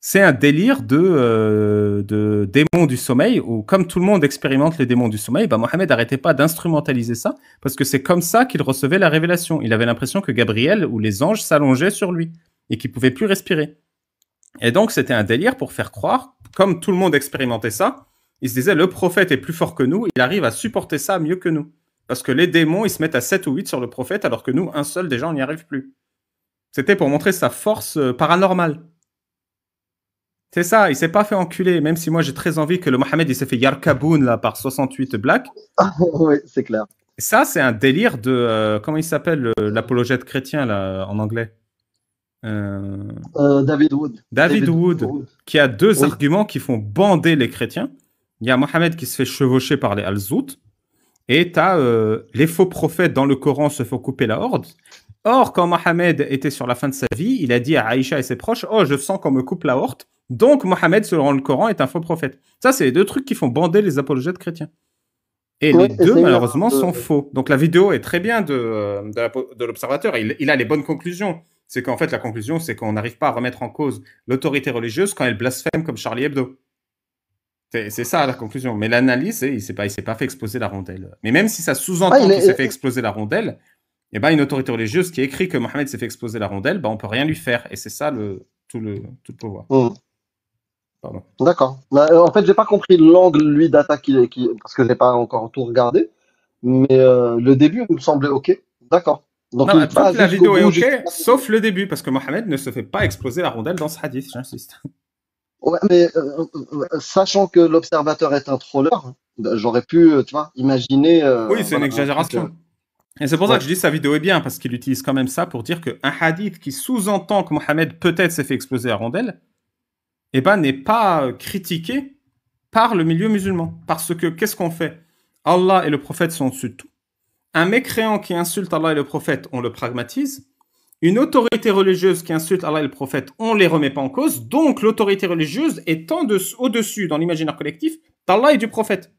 C'est un délire de démons du sommeil, où comme tout le monde expérimente les démons du sommeil, Mohamed n'arrêtait pas d'instrumentaliser ça, parce que c'est comme ça qu'il recevait la révélation. Il avait l'impression que Gabriel ou les anges s'allongeaient sur lui, et qu'il pouvait plus respirer. Et donc, c'était un délire pour faire croire, comme tout le monde expérimentait ça, il se disait, le prophète est plus fort que nous, il arrive à supporter ça mieux que nous. Parce que les démons, ils se mettent à 7 ou 8 sur le prophète, alors que nous, un seul, déjà, on n'y arrive plus. C'était pour montrer sa force paranormale. C'est ça, il s'est pas fait enculer, même si moi, j'ai très envie que le Mohamed, il s'est fait yarkaboun, là, par 68 blacks. Oui, c'est clair. Ça, c'est un délire de... comment il s'appelle, l'apologète chrétien, là, en anglais? David Wood. David Wood, qui a deux arguments qui font bander les chrétiens. Il y a Mohamed qui se fait chevaucher par les Al-Zout, et tu as les faux prophètes dans le Coran se font couper la horde. Or, quand Mohamed était sur la fin de sa vie, il a dit à Aïcha et ses proches, oh, je sens qu'on me coupe la horde, donc Mohamed, selon le Coran, est un faux prophète. Ça, c'est les deux trucs qui font bander les apologètes chrétiens. Et les deux, malheureusement, sont faux. Donc la vidéo est très bien de l'Observateur. Il a les bonnes conclusions. C'est qu'en fait, la conclusion, c'est qu'on n'arrive pas à remettre en cause l'autorité religieuse quand elle blasphème comme Charlie Hebdo. C'est ça la conclusion. Mais l'analyse, il s'est pas fait exploser la rondelle. Mais même si ça sous-entend qu'il s'est fait exploser la rondelle, une autorité religieuse qui écrit que Mohamed s'est fait exploser la rondelle, on peut rien lui faire. Et c'est ça tout le pouvoir. Pardon. D'accord. En fait, j'ai pas compris l'angle, lui, d'attaque, parce que j'ai pas encore tout regardé. Mais le début me semblait OK. D'accord. Donc, toute la vidéo est OK, sauf le début, parce que Mohamed ne se fait pas exploser la rondelle dans ce hadith, j'insiste. Ouais, mais sachant que l'Observateur est un troller, j'aurais pu, tu vois, imaginer... oui, c'est une exagération. Et c'est pour ça que je dis que sa vidéo est bien, parce qu'il utilise quand même ça pour dire qu'un hadith qui sous-entend que Mohamed peut-être s'est fait exploser la rondelle, n'est pas critiqué par le milieu musulman. Parce que, qu'est-ce qu'on fait? Allah et le prophète sont au-dessus de tout. Un mécréant qui insulte Allah et le prophète, on le pragmatise. Une autorité religieuse qui insulte Allah et le prophète, on ne les remet pas en cause. Donc, l'autorité religieuse est au-dessus, dans l'imaginaire collectif, d'Allah et du prophète.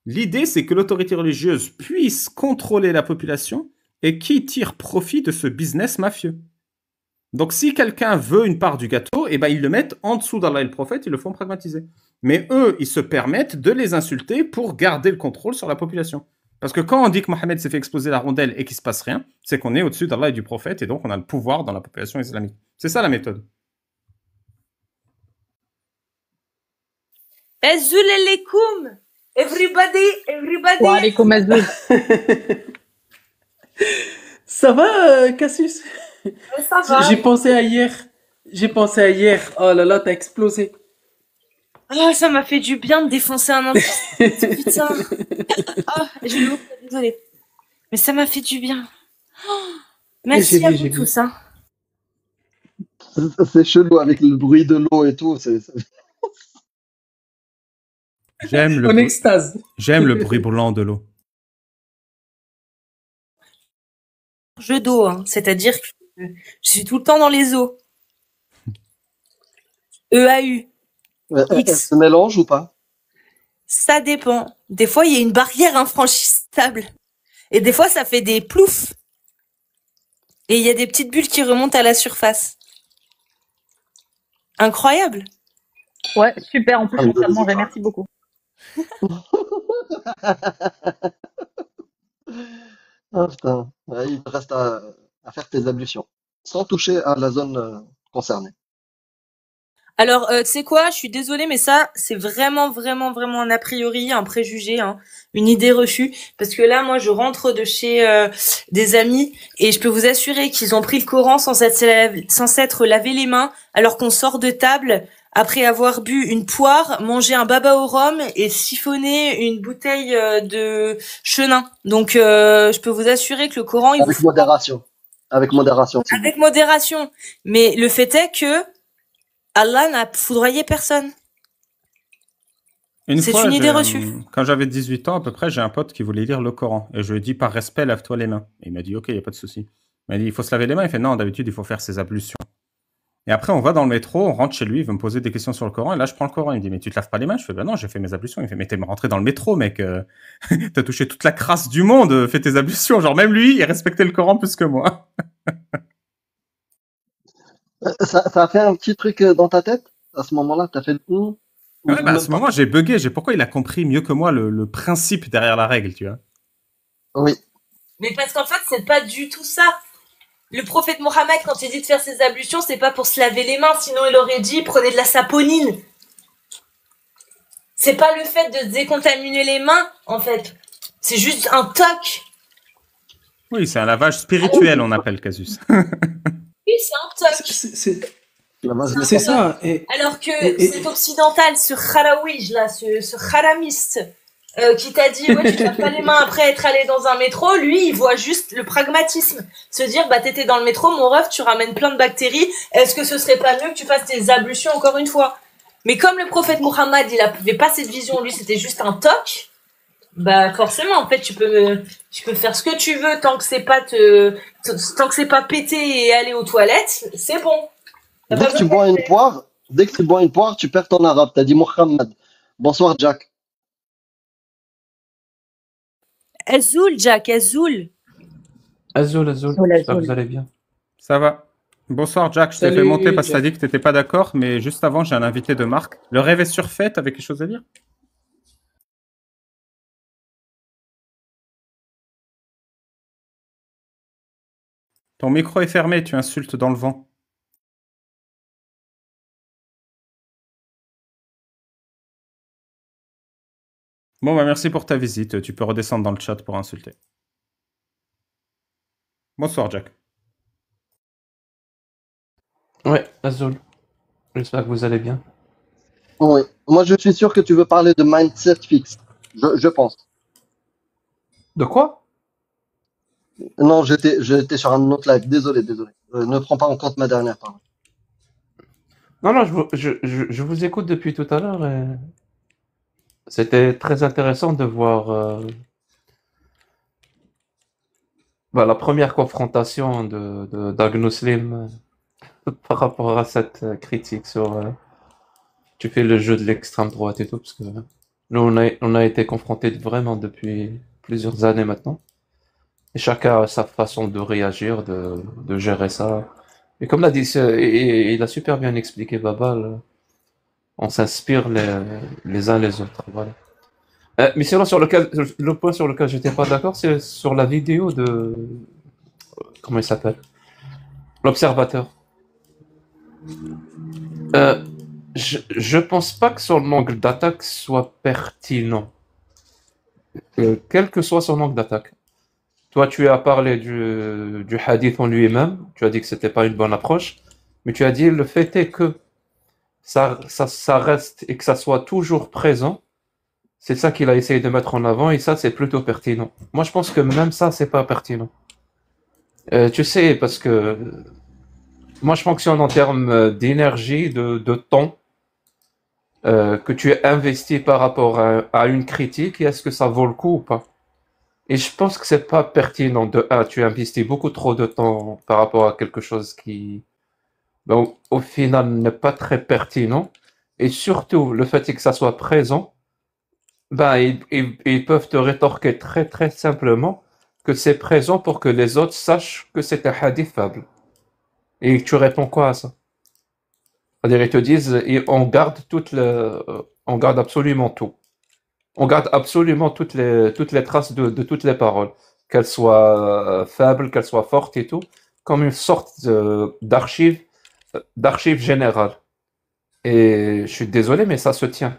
L'idée, c'est que l'autorité religieuse puisse contrôler la population et qui tire profit de ce business mafieux. Donc, si quelqu'un veut une part du gâteau, ils le mettent en dessous d'Allah et le prophète, ils le font pragmatiser. Mais eux, ils se permettent de les insulter pour garder le contrôle sur la population. Parce que quand on dit que Mohamed s'est fait exploser la rondelle et qu'il ne se passe rien, c'est qu'on est au-dessus d'Allah et du prophète, et donc on a le pouvoir dans la population islamique. C'est ça la méthode. Azul alaikum. Everybody. Wa alaikum azul. Ça va, Cassius? Ça va. J'ai pensé à hier. Oh là là, t'as explosé. Ah, ça m'a fait du bien de défoncer un enfant. Putain. Je me désolée. Mais ça m'a fait du bien. Merci à vous tous. Hein. C'est chelou avec le bruit de l'eau et tout. J'aime le bruit brûlant de l'eau. Jeu d'eau, hein. C'est-à-dire que je suis tout le temps dans les eaux. EAU. Elle se mélange ou pas? Ça dépend. Des fois, il y a une barrière infranchissable. Et des fois, ça fait des ploufs. Et il y a des petites bulles qui remontent à la surface. Incroyable. Ouais, super. En plus, Ah, je mais suis en train de vas-y. manger. Merci beaucoup. Ah, putain. Ouais, il te reste à faire tes ablutions. Sans toucher à la zone concernée. Alors, tu sais quoi? Je suis désolée, mais ça, c'est vraiment, vraiment, vraiment un a priori, un préjugé, hein, une idée reçue. Parce que là, moi, je rentre de chez des amis et je peux vous assurer qu'ils ont pris le Coran sans s'être lavé les mains, alors qu'on sort de table après avoir bu une poire, mangé un baba au rhum et siphonné une bouteille de chenin. Donc, je peux vous assurer que le Coran, il vous Avec fout pas modération. Avec modération, s'il vous avec plaît. modération. Mais le fait est que Allah n'a foudroyé personne. Une C'est fois, une idée reçue. quand j'avais 18 ans à peu près, j'ai un pote qui voulait lire le Coran. Et je lui ai dit, par respect, lave-toi les mains. Et il m'a dit, ok, il n'y a pas de souci. Il m'a dit, il faut se laver les mains. Il fait, non, d'habitude, il faut faire ses ablutions. Et après, on va dans le métro, on rentre chez lui, il veut me poser des questions sur le Coran. Et là, je prends le Coran. Il me dit, mais tu te laves pas les mains? Je fais, bah non, j'ai fait mes ablutions. Il fait, mais t'es rentré dans le métro, mec. T'as touché toute la crasse du monde, fais tes ablutions. Genre, même lui, il respectait le Coran plus que moi. Ça a fait un petit truc dans ta tête? À ce moment-là, t'as fait le ou Ouais, bah, à même ce pas? moment, j'ai bugué. Pourquoi il a compris mieux que moi le principe derrière la règle, tu vois? Oui. Mais parce qu'en fait, c'est pas du tout ça. Le prophète Mohammed, quand il dit de faire ses ablutions, c'est pas pour se laver les mains, sinon il aurait dit prenez de la saponine. C'est pas le fait de se décontaminer les mains, en fait. C'est juste un toc. Oui, c'est un lavage spirituel, on appelle Casus. Oui, c'est un toc. C'est ça. Alors que cet occidental, ce kharawij là, ce kharamiste, qui t'a dit ouais tu te laves pas les mains après être allé dans un métro, lui il voit juste le pragmatisme, se dire bah t'étais dans le métro mon ref, tu ramènes plein de bactéries, est-ce que ce serait pas mieux que tu fasses tes ablutions encore une fois? Mais comme le prophète Mohammed il avait pas cette vision, lui c'était juste un toc, bah forcément en fait tu peux faire ce que tu veux tant que c'est pas péter et aller aux toilettes, c'est bon. Dès que tu bois une poire, tu perds ton arabe. T'as dit Mohammed. Bonsoir, Jack. Azoul, Jack, Azoul. Azul, j'espère que vous allez bien. Ça va. Bonsoir, Jack. Je t'ai fait Salut, monter parce que t'as Jack. dit que t'étais pas d'accord, mais juste avant, j'ai un invité de Marc. Le rêve est surfait, t'avais quelque chose à dire? Ton micro est fermé, tu insultes dans le vent. Bon, bah merci pour ta visite. Tu peux redescendre dans le chat pour insulter. Bonsoir, Jack. Ouais, Azul. J'espère que vous allez bien. Oui. Moi, je suis sûr que tu veux parler de mindset fixe. Je pense. De quoi? Non, j'étais sur un autre live. Désolé. Ne prends pas en compte ma dernière parole. Non, je vous écoute depuis tout à l'heure et c'était très intéressant de voir la première confrontation d'Agnoslim par rapport à cette critique sur tu fais le jeu de l'extrême droite et tout, parce que nous on a été confrontés vraiment depuis plusieurs années maintenant. Et chacun a sa façon de réagir, de gérer ça. Et comme l'a dit, et il a super bien expliqué Baba, on s'inspire les uns les autres. Voilà. Mais sinon, le point sur lequel j'étais pas d'accord, c'est sur la vidéo de. Comment il s'appelle? L'observateur. Je pense pas que son angle d'attaque soit pertinent. Quel que soit son angle d'attaque. Toi, tu as parlé du hadith en lui-même, tu as dit que c'était pas une bonne approche, mais tu as dit le fait est que ça reste et que ça soit toujours présent, c'est ça qu'il a essayé de mettre en avant et ça, c'est plutôt pertinent. Moi, je pense que même ça, c'est pas pertinent. Tu sais, parce que moi, je fonctionne en termes d'énergie, de temps que tu as investi par rapport à une critique et est-ce que ça vaut le coup ou pas. Et je pense que c'est pas pertinent tu investis beaucoup trop de temps par rapport à quelque chose qui, au final, n'est pas très pertinent. Et surtout, le fait que ça soit présent, ils peuvent te rétorquer très très simplement que c'est présent pour que les autres sachent que c'est un hadith faible. Et tu réponds quoi à ça? C'est-à-dire, ils te disent, on garde on garde absolument tout. On garde absolument toutes les traces de toutes les paroles, qu'elles soient faibles, qu'elles soient fortes et tout, comme une sorte d'archive générale. Et je suis désolé, mais ça se tient.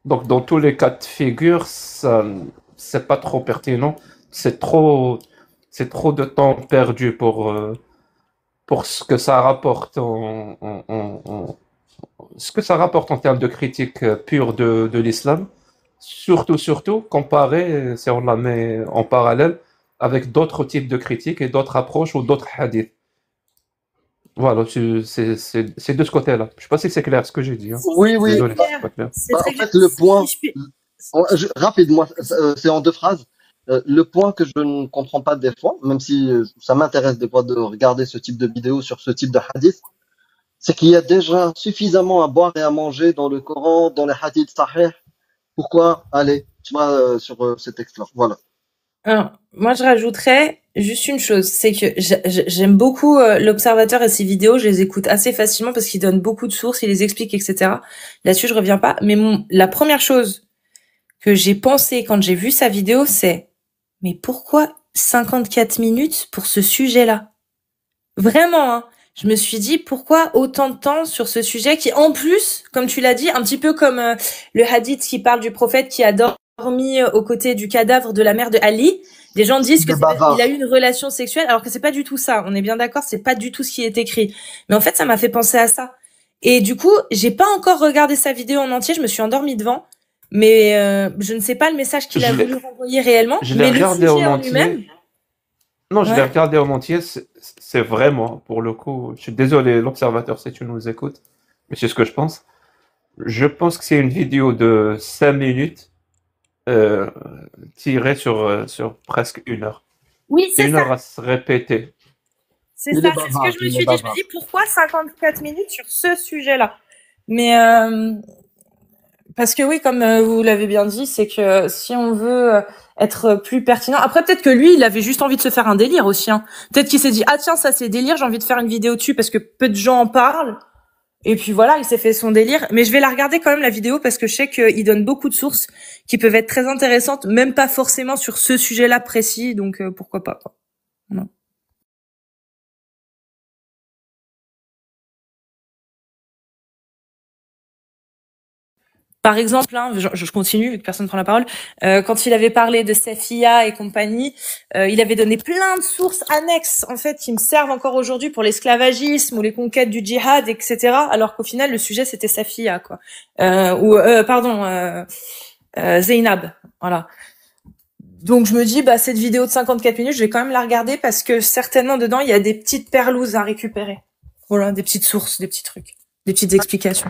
Donc, dans tous les cas de figure, c'est pas trop pertinent. C'est trop de temps perdu pour ce que ça rapporte ce que ça rapporte en termes de critique pure de l'islam. Surtout comparé, si on la met en parallèle, avec d'autres types de critiques et d'autres approches ou d'autres hadiths. Voilà, c'est de ce côté-là. Je sais pas si c'est clair ce que j'ai dit. Hein. Oui, oui. Désolé, c'est pas clair. C'est très En clair. fait, le point, Si je puis- rapide, moi, c'est en 2 phrases. Le point que je ne comprends pas des fois, même si ça m'intéresse des fois de regarder ce type de vidéo sur ce type de hadith, c'est qu'il y a déjà suffisamment à boire et à manger dans le Coran, dans les hadiths sahih. Pourquoi aller, tu vois, sur ces textes-là? Voilà. Alors, moi, je rajouterais juste une chose, c'est que j'aime beaucoup l'Observateur et ses vidéos, je les écoute assez facilement parce qu'ils donnent beaucoup de sources, ils les expliquent, etc. Là-dessus, je reviens pas. Mais la première chose que j'ai pensé quand j'ai vu sa vidéo, c'est mais pourquoi 54 minutes pour ce sujet-là? Vraiment, hein. Je me suis dit pourquoi autant de temps sur ce sujet qui, en plus, comme tu l'as dit, un petit peu comme le hadith qui parle du prophète qui a dormi aux côtés du cadavre de la mère de Ali. Des gens disent que Le bavard. il a eu une relation sexuelle, alors que c'est pas du tout ça. On est bien d'accord, c'est pas du tout ce qui est écrit. Mais en fait, ça m'a fait penser à ça. Et du coup, j'ai pas encore regardé sa vidéo en entier. Je me suis endormie devant. Mais je ne sais pas le message qu'il a Je l'ai- voulu renvoyer réellement. je l'ai Mais le regardé sujet en en entier. lui-même. Non, je l'ai Ouais. regardé en entier. C'est vraiment, pour le coup, je suis désolé, l'observateur, si tu nous écoutes, mais c'est ce que je pense. Je pense que c'est une vidéo de 5 minutes tirée sur presque 1 heure. Oui, c'est 1 ça. heure à se répéter. C'est Il ça, est c'est ce que bavard, je me il est suis dit. Je me bavard. dis pourquoi 54 minutes sur ce sujet-là. Mais parce que oui, comme vous l'avez bien dit, c'est que si on veut être plus pertinent. Après, peut-être que lui, il avait juste envie de se faire un délire aussi. Hein. Peut-être qu'il s'est dit ah tiens ça c'est délire, j'ai envie de faire une vidéo dessus parce que peu de gens en parlent. Et puis voilà, il s'est fait son délire. Mais je vais la regarder quand même la vidéo parce que je sais qu'il donne beaucoup de sources qui peuvent être très intéressantes, même pas forcément sur ce sujet-là précis. Donc pourquoi pas quoi. Non. Par exemple, hein, je continue, vu que personne ne prend la parole, quand il avait parlé de Safia et compagnie, il avait donné plein de sources annexes, en fait, qui me servent encore aujourd'hui pour l'esclavagisme ou les conquêtes du djihad, etc. Alors qu'au final, le sujet, c'était Safia, quoi. Zainab, voilà. Donc je me dis, bah cette vidéo de 54 minutes, je vais quand même la regarder parce que certainement dedans, il y a des petites perlouses à récupérer. Voilà, des petites sources, des petits trucs, des petites explications.